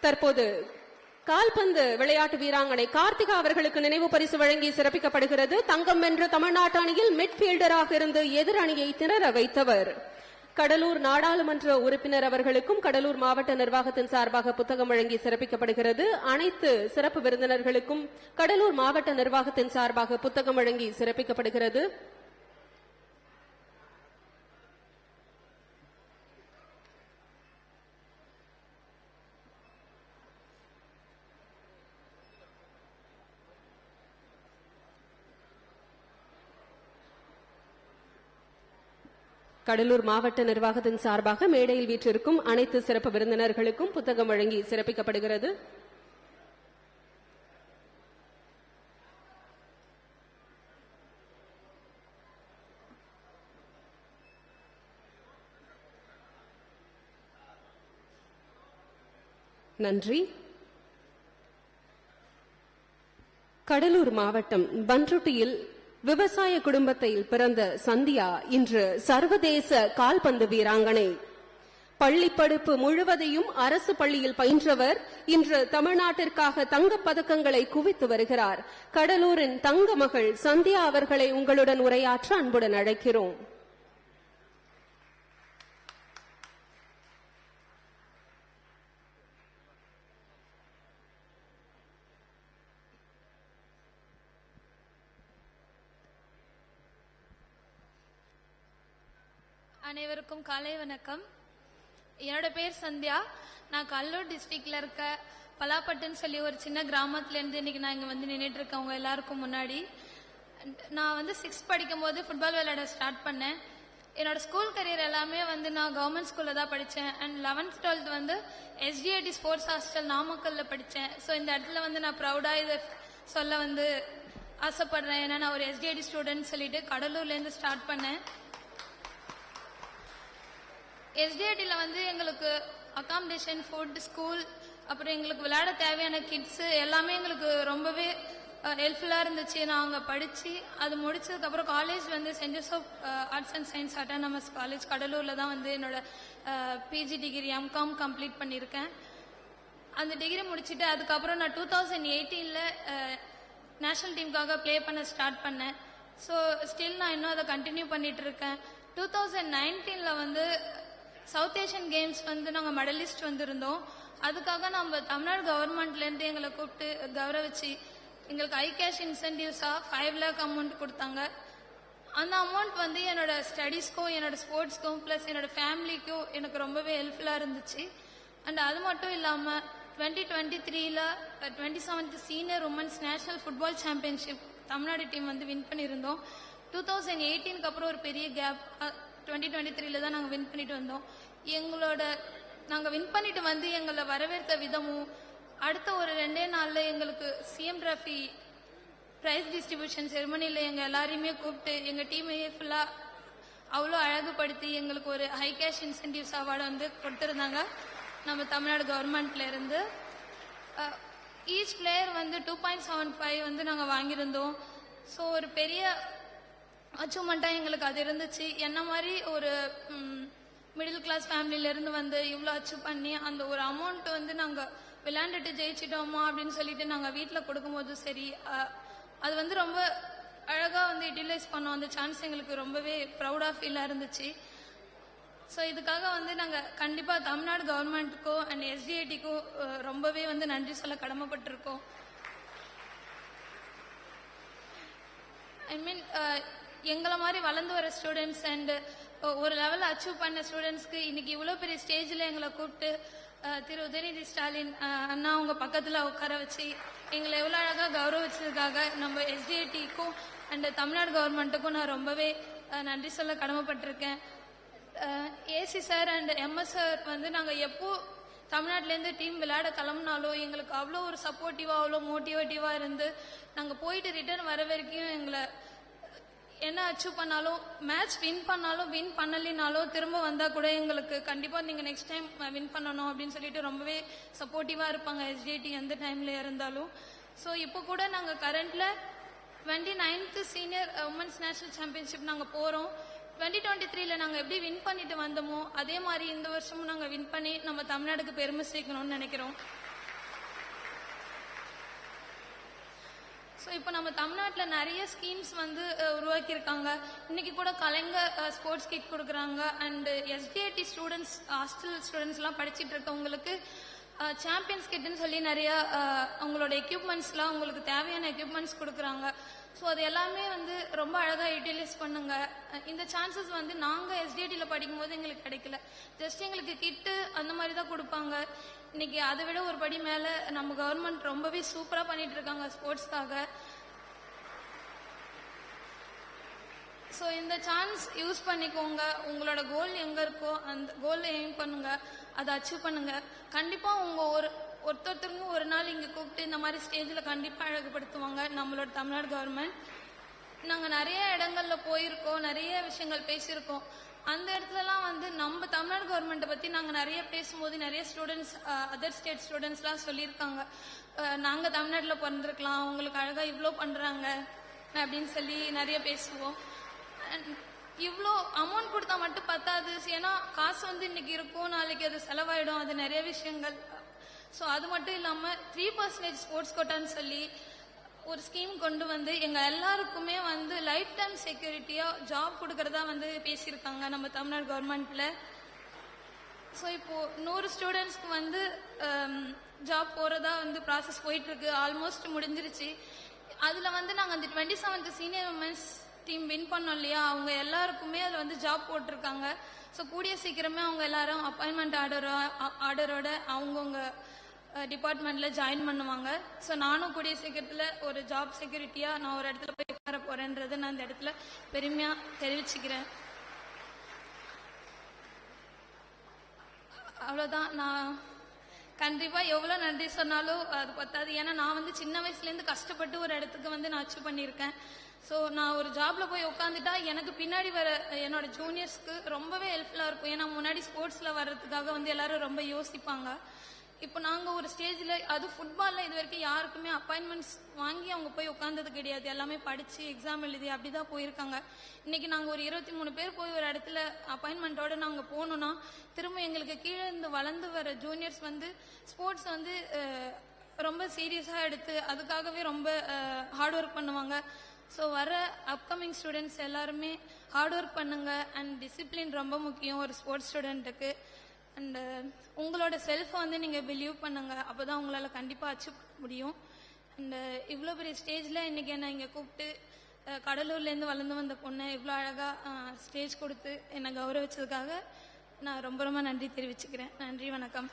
தற்போது கால்பந்து விளையாட்டு வீராங்கனை கார்த்திகா அவர்களுக்கு நினைவு பரிசு வழங்கி சிறப்பிக்கப்படுகிறது. தங்கம் வென்ற தமிழ்நாட்டு அணியில் மிட்பீல்டராக இருந்து எதிர் அணியை திணற வைத்தவர். கடலூர் நாடாளுமன்ற உறுப்பினர் அவர்களுக்கும் கடலூர் மாவட்ட நிர்வாகத்தின் சார்பாக புத்தகம் வழங்கி சிறப்பிக்கப்படுகிறது. அனைத்து சிறப்பு விருந்தினர்களுக்கும் கடலூர் மாவட்ட நிர்வாகத்தின் சார்பாக புத்தகம் வழங்கி சிறப்பிக்கப்படுகிறது. கடலூர் மாவட்ட நிர்வாகத்தின் சார்பாக மேடையில் வீற்றிருக்கும் அனைத்து சிறப்பு விருந்தினர்களுக்கும் புத்தகம் வழங்கி சிறப்பிக்கப்படுகிறது. நன்றி. கடலூர் மாவட்டம் பன்ருட்டியில் விவசாய குடும்பத்தில் பிறந்த சந்தியா இன்று சர்வதேச கால்பந்து வீராங்கனை. பள்ளி படிப்பு முழுவதையும் அரசு பள்ளியில் பயின்றவர். இன்று தமிழ்நாட்டிற்காக தங்கப் பதக்கங்களை குவித்து வருகிறார். கடலூரின் தங்க மகள் சந்தியா அவர்களை உங்களுடன் உரையாற்ற அன்புடன் அழைக்கிறோம். அனைவருக்கும் காலை வணக்கம். என்னோட பேர் சந்தியா. நான் கடலூர் டிஸ்ட்ரிக்ட்ல இருக்க பலாப்பட்டுன்னு சொல்லி ஒரு சின்ன கிராமத்துலேருந்து இன்னைக்கு நான் இங்கே வந்து நின்றுட்டு இருக்கேன் உங்க எல்லாருக்கும் முன்னாடி. நான் வந்து 6th படிக்கும் போது ஃபுட்பால் விளையாட ஸ்டார்ட் பண்ணேன். என்னோட ஸ்கூல் கரியர் எல்லாமே வந்து நான் கவர்மெண்ட் ஸ்கூலில் தான் படித்தேன். அண்ட் 11th 12th வந்து SDAT ஸ்போர்ட்ஸ் ஹாஸ்டல் நாமக்கல்லில் படித்தேன். ஸோ இந்த இடத்துல வந்து நான் ப்ரௌடாக இதை சொல்ல வந்து ஆசைப்படுறேன். ஏன்னா நான் ஒரு SDAT ஸ்டூடெண்ட் சொல்லிட்டு கடலூர்லேருந்து ஸ்டார்ட் பண்ணேன். SDATல வந்து எங்களுக்கு அகாமடேஷன், ஃபுட், ஸ்கூல், அப்புறம் எங்களுக்கு விளையாட தேவையான கிட்ஸு எல்லாமே எங்களுக்கு ரொம்பவே ஹெல்ப்ஃபுல்லாக இருந்துச்சு. நான் அங்கே படித்து அது முடிச்சதுக்கப்புறம் காலேஜ் வந்து Saint Joseph arts and science autonomous college கடலூரில் தான் வந்து என்னோட PG டிகிரி MCOM கம்ப்ளீட் பண்ணியிருக்கேன். அந்த டிகிரி முடிச்சுட்டு அதுக்கப்புறம் நான் 2018ல் நேஷ்னல் டீமுக்காக ப்ளே பண்ண ஸ்டார்ட் பண்ணேன். ஸோ ஸ்டில் நான் இன்னும் அதை கண்டினியூ பண்ணிட்டு இருக்கேன். 2019ல் வந்து சவுத் ஏஷியன் கேம்ஸ் வந்து நாங்கள் மெடலிஸ்ட் வந்திருந்தோம். அதுக்காக நம்ம தமிழ்நாடு கவர்மெண்ட்லேருந்து எங்களை கூப்பிட்டு கௌரவிச்சு எங்களுக்கு ஐ கேஷ் இன்சென்டிவ்ஸாக 5 lakh அமௌண்ட் கொடுத்தாங்க. அந்த அமௌண்ட் வந்து என்னோட ஸ்டடீஸ்க்கும் என்னோட ஸ்போர்ட்ஸ்க்கும் ப்ளஸ் என்னோட ஃபேமிலிக்கும் எனக்கு ரொம்பவே ஹெல்ப்ஃபுல்லாக இருந்துச்சு. அண்ட் அது மட்டும் இல்லாமல் 2023ல் 27th senior women's national football championship Tamil Nadu team வந்து வின் பண்ணியிருந்தோம். 2018க்கு அப்புறம் ஒரு பெரிய கேப் 2023ல் தான் நாங்கள் வின் பண்ணிட்டு வந்தோம். நாங்கள் வின் பண்ணிட்டு வந்து எங்களை வரவேற்ற விதமும் அடுத்த ஒரு 2 நாளில் எங்களுக்கு CM டிராஃபி ப்ரைஸ் டிஸ்ட்ரிபியூஷன் செரிமனியில் எங்கள் எல்லாரையுமே கூப்பிட்டு எங்கள் டீமையே ஃபுல்லாக அவ்வளோ அழகுபடுத்தி எங்களுக்கு ஒரு ஹை கேஷ் இன்சென்டிவ்ஸ் அவார்டு வந்து கொடுத்துருந்தாங்க நம்ம தமிழ்நாடு கவர்மெண்ட்லேருந்து. ஈச் பிளேயர் வந்து 2.75 வந்து நாங்கள் வாங்கியிருந்தோம். ஸோ ஒரு பெரிய அச்சீவ்மெண்ட்டாக எங்களுக்கு அது இருந்துச்சு. என்ன மாதிரி ஒரு மிடில் கிளாஸ் ஃபேமிலியிலேருந்து வந்து இவ்வளோ அச்சீவ் பண்ணி அந்த ஒரு அமௌண்ட் வந்து நாங்கள் விளையாண்டுட்டு ஜெயிச்சிட்டோமா அப்படின்னு சொல்லிட்டு நாங்கள் வீட்டில் கொடுக்கும்போது சரி, அது வந்து ரொம்ப அழகாக வந்து யூட்டிலைஸ் பண்ணோம். அந்த சான்ஸ் எங்களுக்கு ரொம்பவே ப்ரௌடாக ஃபீலாக இருந்துச்சு. ஸோ இதுக்காக வந்து நாங்கள் கண்டிப்பாக தமிழ்நாடு கவர்மெண்ட்டுக்கோ அண்ட் SDATக்கோ ரொம்பவே வந்து நன்றி சொல்ல கடமைப்பட்டிருக்கோம். ஐ மீன் எங்களை மாதிரி வளர்ந்து வர ஸ்டூடெண்ட்ஸ் அண்ட் ஒரு லெவலில் அச்சீவ் பண்ண ஸ்டூடெண்ட்ஸ்க்கு இன்னைக்கு இவ்வளோ பெரிய ஸ்டேஜில் எங்களை கூப்பிட்டு திரு உதயநிதி ஸ்டாலின் அண்ணா அவங்க பக்கத்தில் உட்கார வச்சு எங்களை எவ்வளோ அழகாக கௌரவிச்சதுக்காக நம்ம SDATக்கும் அண்ட் தமிழ்நாடு கவர்மெண்ட்டுக்கும் நான் ரொம்பவே நன்றி சொல்ல கடமைப்பட்டிருக்கேன். AC sir and MS sir வந்து நாங்கள் எப்போ தமிழ்நாட்டிலேருந்து டீம் விளையாட கிளம்புனாலும் எங்களுக்கு அவ்வளோ ஒரு சப்போர்ட்டிவாக அவ்வளோ மோட்டிவேட்டிவாக இருந்து நாங்கள் போயிட்டு ரிட்டர்ன் வர வரைக்கும் எங்களை என்ன அச்சீவ் பண்ணாலும் மேட்ச் வின் பண்ணாலும் வின் பண்ணலினாலும் திரும்ப வந்தால் கூட எங்களுக்கு கண்டிப்பாக நீங்கள் நெக்ஸ்ட் டைம் வின் பண்ணணும் அப்படின்னு சொல்லிட்டு ரொம்பவே சப்போர்ட்டிவாக இருப்பாங்க எஸ்டிடி எந்த டைமில் இருந்தாலும். ஸோ இப்போ கூட நாங்கள் கரண்டில் 29th senior women's national championship நாங்கள் போகிறோம். 2023 நாங்கள் எப்படி வின் பண்ணிட்டு வந்தோமோ அதே மாதிரி இந்த வருஷமும் நாங்கள் வின் பண்ணி நம்ம தமிழ்நாடுக்கு பெருமை சேர்க்கணும்னு நினைக்கிறோம். ஸோ இப்போ நம்ம தமிழ்நாட்டில் நிறைய ஸ்கீம்ஸ் வந்து உருவாக்கியிருக்காங்க. இன்னைக்கு கூட கலைஞர் ஸ்போர்ட்ஸ் கிட் கொடுக்குறாங்க. அண்டு எஸ்டிஐடி ஸ்டூடெண்ட்ஸ் ஹாஸ்டல் ஸ்டூடெண்ட்ஸ்லாம் படிச்சுட்டு இருக்கவங்களுக்கு சாம்பியன்ஸ் கிட்னு சொல்லி நிறைய அவங்களோட எக்யூப்மெண்ட்ஸ்லாம் உங்களுக்கு தேவையான எக்யூப்மெண்ட்ஸ் கொடுக்குறாங்க. ஸோ அது எல்லாமே வந்து ரொம்ப அழகாக யூட்டிலைஸ் பண்ணுங்க. இந்த சான்சஸ் வந்து நாங்கள் எஸ்டிஐடியில் படிக்கும்போது எங்களுக்கு கிடைக்கல. ஜஸ்ட் எங்களுக்கு கிட்டு அந்த மாதிரி தான் கொடுப்பாங்க. இன்னைக்கு அதை விட ஒரு படி மேலே நம்ம கவர்மெண்ட் ரொம்பவே சூப்பராக பண்ணிட்டு இருக்காங்க ஸ்போர்ட்ஸ்க்காக. ஸோ இந்த சான்ஸ் யூஸ் பண்ணிக்கோங்க. உங்களோட கோல் எங்கே இருக்கோ அந்த கோலை எய்ம் பண்ணுங்க, அதை அச்சீவ் பண்ணுங்க. கண்டிப்பாக உங்கள் ஒருத்தருக்கும் ஒரு நாள் இங்கே கூப்பிட்டு இந்த மாதிரி ஸ்டேஜில் கண்டிப்பாக அழகுபடுத்துவாங்க நம்மளோட தமிழ்நாடு கவர்மெண்ட். நாங்கள் நிறைய இடங்கள்ல போயிருக்கோம், நிறைய விஷயங்கள் பேசியிருக்கோம். அந்த இடத்துலலாம் வந்து நம்ம தமிழ்நாடு கவர்மெண்ட்டை பற்றி நாங்கள் நிறைய பேசும்போது நிறைய ஸ்டூடெண்ட்ஸ் அதர் ஸ்டேட் ஸ்டூடெண்ட்ஸ்லாம் சொல்லியிருக்காங்க, நாங்கள் தமிழ்நாட்டில் பிறந்திருக்கலாம், அவங்களுக்கு அழகாக இவ்வளோ பண்ணுறாங்க அப்படின்னு சொல்லி நிறைய பேசுவோம். இவ்வளோ அமௌண்ட் கொடுத்தா மட்டும் பத்தாது. ஏன்னா காசு வந்து இன்னைக்கு இருக்கும், நாளைக்கு அது செலவாயிடும், அது நிறைய விஷயங்கள். ஸோ அது மட்டும் இல்லாமல் 3% ஸ்போர்ட்ஸ் கோட்டான்னு சொல்லி ஒரு ஸ்கீம் கொண்டு வந்து எங்கள் எல்லாருக்குமே வந்து லைஃப் டைம் செக்யூரிட்டியாக ஜாப் கொடுக்கறதா வந்து பேசியிருக்காங்க நம்ம தமிழ்நாடு கவர்மெண்ட்டில். ஸோ இப்போது 100 ஸ்டூடெண்ட்ஸ்க்கு வந்து ஜாப் போகிறதா வந்து ப்ராசஸ் போயிட்டுருக்கு, ஆல்மோஸ்ட் முடிஞ்சிருச்சு. அதில் வந்து நாங்கள் அந்த 27th senior women's team win பண்ணோம் இல்லையா, அவங்க எல்லாருக்குமே அதில் வந்து ஜாப் போட்டிருக்காங்க. ஸோ கூடிய சீக்கிரமே அவங்க எல்லாரும் அப்பாயின்மெண்ட் ஆர்டரோட அவங்கவுங்க டிபார்ட்மெண்ட்டில் ஜாயின் பண்ணுவாங்க. ஸோ நானும் கூடிய சீக்கிரத்தில் ஒரு ஜாப் செக்யூரிட்டியாக நான் ஒரு இடத்துல போய் உட்கார போகிறேன்றதை நான் இந்த இடத்துல பெருமையாக தெரிவிச்சுக்கிறேன். அவ்வளோதான். நான் கண்டிப்பாக எவ்வளோ நன்றி சொன்னாலும் அது பத்தாது. ஏன்னா நான் வந்து சின்ன வயசுலேருந்து கஷ்டப்பட்டு ஒரு இடத்துக்கு வந்து நான் அச்சீவ் பண்ணியிருக்கேன். ஸோ நான் ஒரு ஜாப்ல போய் உட்காந்துட்டா எனக்கு பின்னாடி வர என்னோட ஜூனியர்ஸ்க்கு ரொம்பவே ஹெல்ப்ஃபுல்லாக இருக்கும். ஏன்னா முன்னாடி ஸ்போர்ட்ஸில் வர்றதுக்காக வந்து எல்லாரும் ரொம்ப யோசிப்பாங்க. இப்போ நாங்கள் ஒரு ஸ்டேஜில் அது ஃபுட்பாலில் இது வரைக்கும் யாருக்குமே அப்பாயின்மெண்ட்ஸ் வாங்கி அவங்க போய் உட்காந்தது கிடையாது. எல்லாமே படித்து எக்ஸாம் எழுதி அப்படி தான் போயிருக்காங்க. இன்றைக்கி நாங்கள் ஒரு 23 பேர் போய் ஒரு இடத்துல அப்பாயின்மெண்ட்டோடு நாங்கள் போகணுன்னா திரும்ப எங்களுக்கு கீழே இருந்து வளர்ந்து வர ஜூனியர்ஸ் வந்து ஸ்போர்ட்ஸ் வந்து ரொம்ப சீரியஸாக எடுத்து அதுக்காகவே ரொம்ப ஹார்ட் ஒர்க் பண்ணுவாங்க. ஸோ வர அப்கமிங் ஸ்டூடெண்ட்ஸ் எல்லாருமே ஹார்ட் ஒர்க் பண்ணுங்க. அண்ட் டிசிப்ளின் ரொம்ப முக்கியம் ஒரு ஸ்போர்ட்ஸ் ஸ்டூடெண்ட்டுக்கு. அண்டு உங்களோட செல்ஃபை வந்து நீங்கள் பிலீவ் பண்ணுங்க, அப்போ தான் உங்களால் கண்டிப்பாக அச்சீவ் பண்ண முடியும். அண்டு இவ்வளோ பெரிய ஸ்டேஜில் இன்றைக்கி என்னை இங்கே கூப்பிட்டு கடலூர்லேருந்து வளர்ந்து வந்த பொண்ணை இவ்வளோ அழகாக ஸ்டேஜ் கொடுத்து என்னை கௌரவிச்சதுக்காக நான் ரொம்ப ரொம்ப நன்றி தெரிவிச்சுக்கிறேன். நன்றி, வணக்கம்.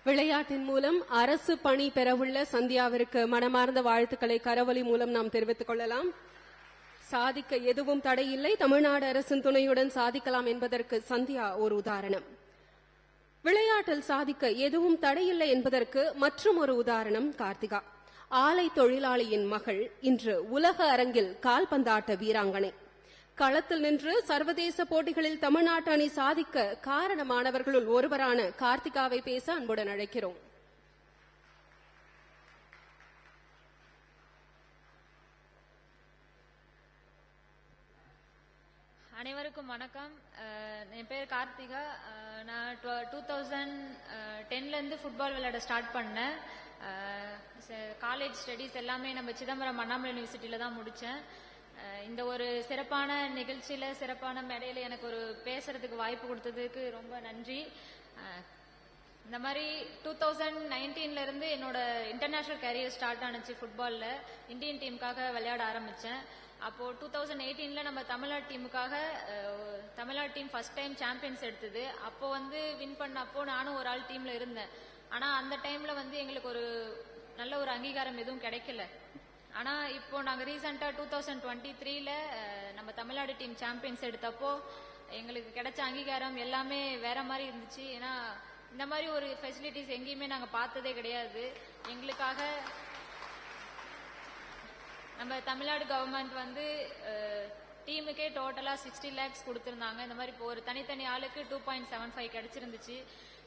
விளையாட்டின் மூலம் அரசு பணி பெறவுள்ள சந்தியாவிற்கு மனமார்ந்த வாழ்த்துக்களை கரவொலி மூலம் நாம் தெரிவித்துக் கொள்ளலாம். சாதிக்க எதுவும் தடையில்லை, தமிழ்நாடு அரசின் துணையுடன் சாதிக்கலாம் என்பதற்கு சந்தியா ஒரு உதாரணம். விளையாட்டில் சாதிக்க எதுவும் தடையில்லை என்பதற்கு மற்றும் ஒரு உதாரணம் கார்த்திகா. ஆலை தொழிலாளியின் மகள் இன்று உலக அரங்கில் கால்பந்தாட்ட வீராங்கனை. களத்தில் நின்று சர்வதேச போட்டிகளில் தமிழ்நாட்டு அணி சாதிக்க காரணமானவர்களுள் ஒருவரான கார்த்திகாவை பேச அன்புடன் அழைக்கிறோம். அனைவருக்கும் வணக்கம். என் பேர் கார்த்திகா. நான் 2010லேருந்து ஃபுட்பால் விளையாட ஸ்டார்ட் பண்ணேன். காலேஜ் ஸ்டடீஸ் எல்லாமே நம்ம சிதம்பரம் அண்ணாமலை யூனிவர்சிட்டியில் தான் முடித்தேன். இந்த ஒரு சிறப்பான நிகழ்ச்சியில் சிறப்பான மேடையில் எனக்கு ஒரு பேசுறதுக்கு வாய்ப்பு கொடுத்ததுக்கு ரொம்ப நன்றி. இந்த மாதிரி 2019லேருந்து என்னோட இன்டர்நேஷ்னல் கேரியர் ஸ்டார்ட் ஆனிச்சு. ஃபுட்பாலில் இந்தியன் டீமுக்காக விளையாட ஆரம்பித்தேன். அப்போது 2018 நம்ம தமிழ்நாடு டீமுக்காக Tamil Nadu team first time champions எடுத்தது. அப்போது வந்து வின் பண்ணப்போ நானும் ஒரு ஆள் டீமில் இருந்தேன். ஆனால் அந்த டைமில் வந்து எங்களுக்கு ஒரு நல்ல ஒரு அங்கீகாரம் எதுவும் கிடைக்கல. ஆனால் இப்போ நாங்கள் ரீசெண்டாக 2023ல் நம்ம தமிழ்நாடு டீம் சாம்பியன்ஸ் எடுத்தப்போ எங்களுக்கு கிடைச்ச அங்கீகாரம் எல்லாமே வேற மாதிரி இருந்துச்சு. ஏன்னா இந்த மாதிரி ஒரு ஃபெசிலிட்டிஸ் எங்கேயுமே நாங்கள் பார்த்ததே கிடையாது. எங்களுக்காக நம்ம தமிழ்நாடு கவர்மெண்ட் வந்து டீமுக்கே டோட்டலா 60 lakhs கொடுத்திருந்தாங்க. இந்த மாதிரி இப்போ ஒரு தனித்தனி ஆளுக்கு 2.75 கிடைச்சிருந்துச்சு.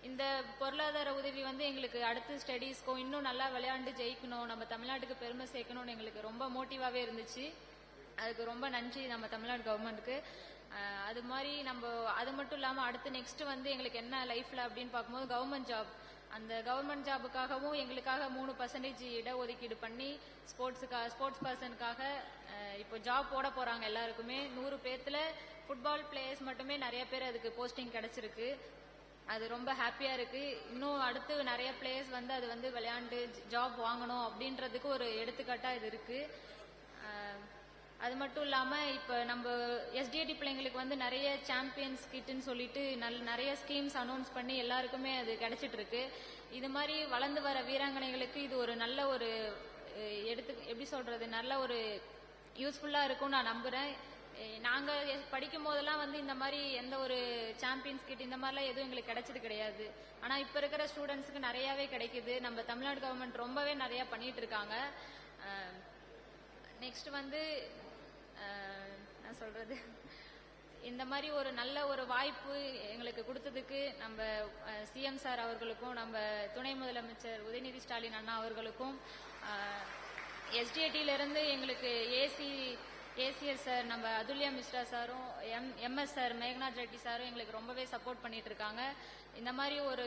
இந்த பொருளாதார உதவி வந்து எங்களுக்கு அடுத்த ஸ்டடீஸ்க்கும் இன்னும் நல்லா விளையாண்டு ஜெயிக்கணும், நம்ம தமிழ்நாட்டுக்கு பெருமை சேர்க்கணும்னு எங்களுக்கு ரொம்ப மோட்டிவாவே இருந்துச்சு. அதுக்கு ரொம்ப நன்றி நம்ம தமிழ்நாடு கவர்மெண்ட்டுக்கு. அது மாதிரி நம்ம அது மட்டும் இல்லாமல் அடுத்து நெக்ஸ்ட் வந்து எங்களுக்கு என்ன லைஃப்ல அப்படின்னு பார்க்கும்போது கவர்மெண்ட் ஜாப், அந்த கவர்மெண்ட் ஜாபுக்காகவும் எங்களுக்காக 3% இடஒதுக்கீடு பண்ணி ஸ்போர்ட்ஸ் பர்சனுக்காக இப்போ ஜாப் போட போறாங்க. எல்லாருக்குமே 100 பேர்த்துல ஃபுட்பால் பிளேயர்ஸ் மட்டுமே நிறைய பேர் அதுக்கு போஸ்டிங் கிடைச்சிருக்கு. அது ரொம்ப ஹாப்பியா இருக்கு. இன்னும் அடுத்து நிறைய பிளேயர்ஸ் வந்து அது வந்து விளையாண்டு ஜாப் வாங்கணும் அப்படின்றதுக்கு ஒரு எடுத்துக்காட்டா இது இருக்கு. அது மட்டும் இல்லாம இப்ப நம்ம எஸ்டிஏடி பிள்ளைங்களுக்கு வந்து நிறைய சாம்பியன்ஸ் கிட்னு சொல்லிட்டு நிறைய ஸ்கீம்ஸ் அனௌன்ஸ் பண்ணி எல்லாருக்குமே அது கிடைச்சிட்டு இருக்கு. இது மாதிரி வளர்ந்து வர வீராங்கனைகளுக்கு இது ஒரு நல்ல ஒரு எப்படி சொல்றது, நல்ல ஒரு யூஸ்ஃபுல்லா இருக்கும் நான் நம்புறேன். நாங்க படிக்கும் போதெல்லாம் வந்து இந்த மாதிரி எந்த ஒரு சாம்பியன்ஸ் கிட் இந்த மாதிரிலாம் எதுவும் எங்களுக்கு கிடைச்சது கிடையாது. ஆனா இப்ப இருக்கிற ஸ்டூடெண்ட்ஸ்க்கு நிறையவே கிடைக்குது. நம்ம தமிழ்நாடு கவர்மெண்ட் ரொம்பவே நிறைய பண்ணிட்டு இருக்காங்க. நெக்ஸ்ட் வந்து நான் சொல்றது, இந்த மாதிரி ஒரு நல்ல ஒரு வாய்ப்பு எங்களுக்கு கொடுத்ததுக்கு நம்ம சிஎம் சார் அவர்களுக்கும் நம்ம துணை முதலமைச்சர் உதயநிதி ஸ்டாலின் அண்ணா அவர்களுக்கும் எஸ்டிஏடியில இருந்து எங்களுக்கு ஏசிஎஸ் சார் நம்ம அதுல்யா மிஸ்ரா சாரும் எம்எஸ் சார் மேகநாத் ரெட்டி சாரும் எங்களுக்கு ரொம்பவே சப்போர்ட் பண்ணிட்டு இருக்காங்க. இந்த மாதிரி ஒரு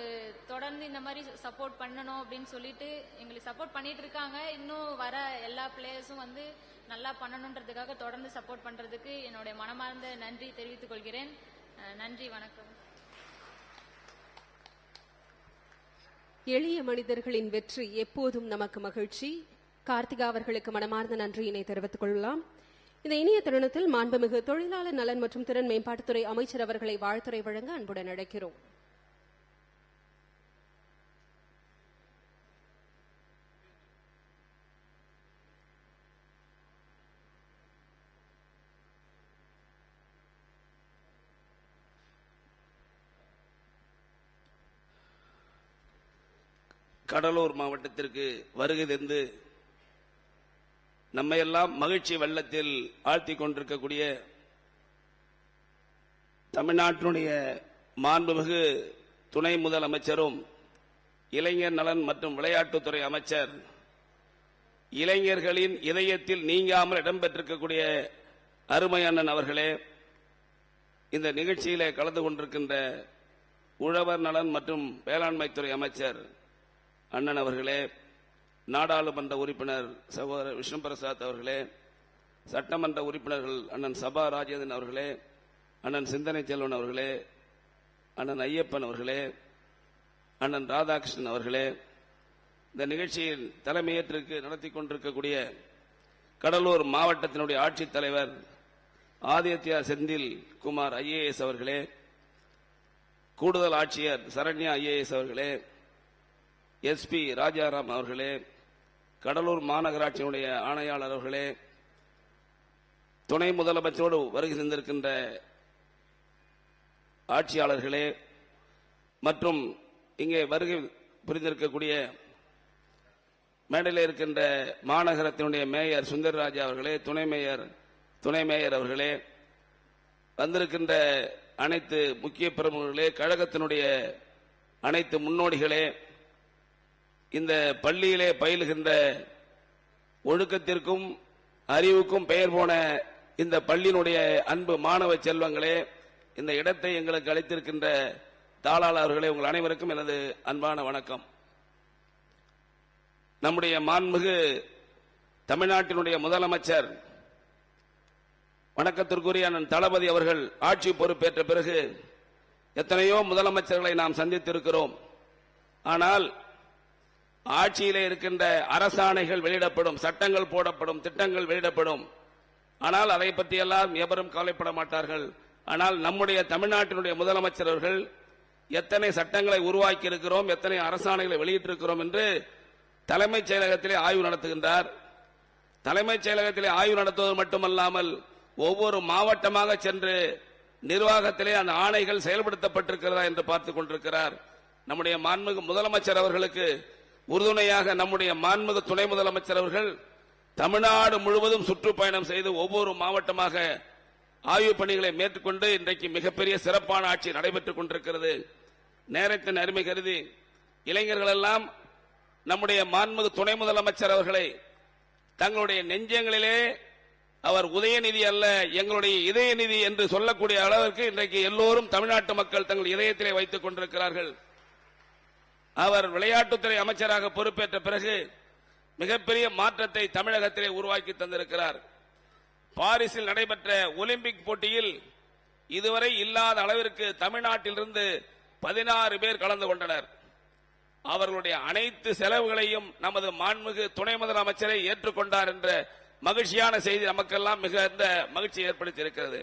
தொடர்ந்து இந்த மாதிரி சப்போர்ட் பண்ணணும் அப்படின்னு சொல்லிட்டு எங்களுக்கு சப்போர்ட் பண்ணிட்டு இருக்காங்க. இன்னும் வர எல்லா பிளேயர்ஸும் வந்து நல்லா பண்ணணுன்றதுக்காக தொடர்ந்து சப்போர்ட் பண்றதுக்கு என்னுடைய மனமார்ந்த நன்றி தெரிவித்துக் கொள்கிறேன். நன்றி, வணக்கம். எளிய மனிதர்களின் வெற்றி எப்போதும் நமக்கு மகிழ்ச்சி. கார்த்திகா அவர்களுக்கு மனமார்ந்த நன்றியினை தெரிவித்துக் கொள்ளலாம். இந்த இனிய தருணத்தில் மாண்புமிகு தொழிலாளர் நலன் மற்றும் திறன் மேம்பாட்டுத்துறை அமைச்சர் அவர்களை வாழ்த்துரை வழங்க அன்புடன் அழைக்கிறோம். கடலூர் மாவட்டத்திற்கு வருகை தந்து நம்மையெல்லாம் மகிழ்ச்சி வெள்ளத்தில் ஆழ்த்திக் கொண்டிருக்கக்கூடிய தமிழ்நாட்டினுடைய மாண்புமிகு துணை முதலமைச்சரும் இளைஞர் நலன் மற்றும் விளையாட்டுத்துறை அமைச்சர், இளைஞர்களின் இதயத்தில் நீங்காமல் இடம்பெற்றிருக்கக்கூடிய அருமை அண்ணன் அவர்களே, இந்த நிகழ்ச்சியிலே கலந்து கொண்டிருக்கின்ற உழவர் நலன் மற்றும் வேளாண்மைத்துறை அமைச்சர் அண்ணன் அவர்களே, நாடாளுமன்ற உறுப்பினர் சகோதரர் விஷ்ணு பிரசாத் அவர்களே, சட்டமன்ற உறுப்பினர்கள் அண்ணன் சபா ராஜேந்திரன் அவர்களே, அண்ணன் சிந்தனை செல்வன் அவர்களே, அண்ணன் ஐயப்பன் அவர்களே, அண்ணன் ராதாகிருஷ்ணன் அவர்களே, இந்த நிகழ்ச்சியில் தலைமையேற்று நடத்தி கொண்டிருக்கக்கூடிய கடலூர் மாவட்டத்தினுடைய ஆட்சித்தலைவர் ஆதித்யா செந்தில் குமார் IAS அவர்களே, கூடுதல் ஆட்சியர் சரண்யா IAS அவர்களே, SP ராஜாராம் அவர்களே, கடலூர் மாநகராட்சியினுடைய ஆணையாளர் அவர்களே, துணை முதலமைச்சரோடு வருகை தந்திருக்கின்ற ஆட்சியாளர்களே மற்றும் இங்கே வருகை புரிந்திருக்கக்கூடிய மேடையில் இருக்கின்ற மாநகரத்தினுடைய மேயர் சுந்தரராஜா அவர்களே, துணை மேயர் அவர்களே, வந்திருக்கின்ற அனைத்து முக்கிய பிரமுகர்களே, கழகத்தினுடைய அனைத்து முன்னோடிகளே, இந்த பள்ளியிலே பயிலுகின்ற ஒழுக்கத்திற்கும் அறிவுக்கும் பெயர் போன இந்த பள்ளியினுடைய அன்பு மாணவ செல்வங்களே, இந்த இடத்தை எங்களுக்கு அளித்திருக்கின்ற தாளாளர்களே, உங்கள் அனைவருக்கும் எனது அன்பான வணக்கம். நம்முடைய மாண்புமிகு தமிழ்நாட்டினுடைய முதலமைச்சர் வணக்கத்திற்குரிய அண்ணன் தளபதி அவர்கள் ஆட்சி பொறுப்பேற்ற பிறகு எத்தனையோ முதலமைச்சர்களை நாம் சந்தித்திருக்கிறோம். ஆனால் ஆட்சியிலே இருக்கின்ற அரசாணைகள் வெளியிடப்படும், சட்டங்கள் போடப்படும், திட்டங்கள் வெளியிடப்படும். ஆனால் அதை பற்றியெல்லாம் எவரும் கவலைப்பட மாட்டார்கள். ஆனால் நம்முடைய தமிழ்நாட்டினுடைய முதலமைச்சர் அவர்கள் எத்தனை சட்டங்களை உருவாக்கி இருக்கிறோம், எத்தனை அரசாணைகளை வெளியிட்டிருக்கிறோம் என்று தலைமைச் செயலகத்திலே ஆய்வு நடத்துகின்றார். தலைமைச் செயலகத்திலே ஆய்வு நடத்துவது மட்டுமல்லாமல் ஒவ்வொரு மாவட்டமாக சென்று நிர்வாகத்திலே அந்த ஆணைகள் செயல்படுத்தப்பட்டிருக்கிறதா என்று பார்த்துக் கொண்டிருக்கிறார். நம்முடைய மாண்புமிகு முதலமைச்சர் அவர்களுக்கு உறுதுணையாக நம்முடைய மாண்புமிகு துணை முதலமைச்சர் அவர்கள் தமிழ்நாடு முழுவதும் சுற்றுப்பயணம் செய்து ஒவ்வொரு மாவட்டமாக ஆய்வு பணிகளை மேற்கொண்டு இன்றைக்கு மிகப்பெரிய சிறப்பான ஆட்சி நடைபெற்றுக் கொண்டிருக்கிறது. நேரத்தின் அருமை கருதி இளைஞர்கள் எல்லாம் நம்முடைய மாண்புமிகு துணை முதலமைச்சர் அவர்களை தங்களுடைய நெஞ்சங்களிலே அவர் உதயநிதி அல்ல எங்களுடைய இதயநிதி என்று சொல்லக்கூடிய அளவிற்கு இன்றைக்கு எல்லோரும் தமிழ்நாட்டு மக்கள் தங்கள் இதயத்திலே வைத்துக் கொண்டிருக்கிறார்கள். அவர் விளையாட்டுத்துறை அமைச்சராக பொறுப்பேற்ற பிறகு மிகப்பெரிய மாற்றத்தை தமிழகத்திலே உருவாக்கி தந்திருக்கிறார். பாரிஸில் நடைபெற்ற ஒலிம்பிக் போட்டியில் இதுவரை இல்லாத அளவிற்கு தமிழ்நாட்டிலிருந்து 16 பேர் கலந்து கொண்டனர். அவர்களுடைய அனைத்து செலவுகளையும் நமது மாண்புமிகு துணை முதலமைச்சரை ஏற்றுக்கொண்டார் என்ற மகிழ்ச்சியான செய்தி நமக்கெல்லாம் மிகுந்த மகிழ்ச்சி ஏற்படுத்தியிருக்கிறது.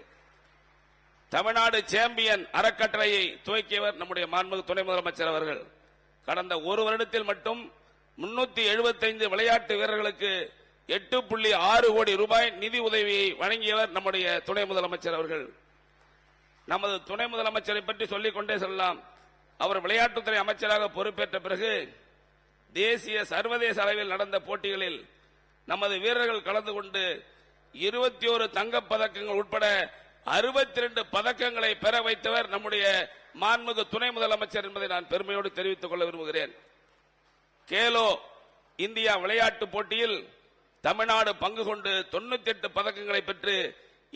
தமிழ்நாடு சாம்பியன் அறக்கட்டளையை துவக்கியவர் நம்முடைய மாண்புமிகு துணை முதலமைச்சர் அவர்கள். கடந்த ஒரு வருடத்தில் மட்டும் 375 விளையாட்டு வீரர்களுக்கு 8.6 கோடி ரூபாய் நிதி உதவியை வழங்கியவர் நம்முடைய துணை முதலமைச்சர் அவர்கள். நமது துணை முதலமைச்சரை பற்றி சொல்லிக் கொண்டே செல்லலாம். அவர் விளையாட்டுத்துறை அமைச்சராக பொறுப்பேற்ற பிறகு தேசிய சர்வதேச அளவில் நடந்த போட்டிகளில் நமது வீரர்கள் கலந்து கொண்டு 21 தங்கப் பதக்கங்கள் உட்பட 62 பதக்கங்களை பெற வைத்தவர் நம்முடைய மாண்புமிகு துணை முதலமைச்சர் என்பதை நான் பெருமையோடு தெரிவித்துக் கொள்ள விரும்புகிறேன். கேலோ இந்தியா விளையாட்டு போட்டியில் தமிழ்நாடு பங்கு கொண்டு 98 பதக்கங்களை பெற்று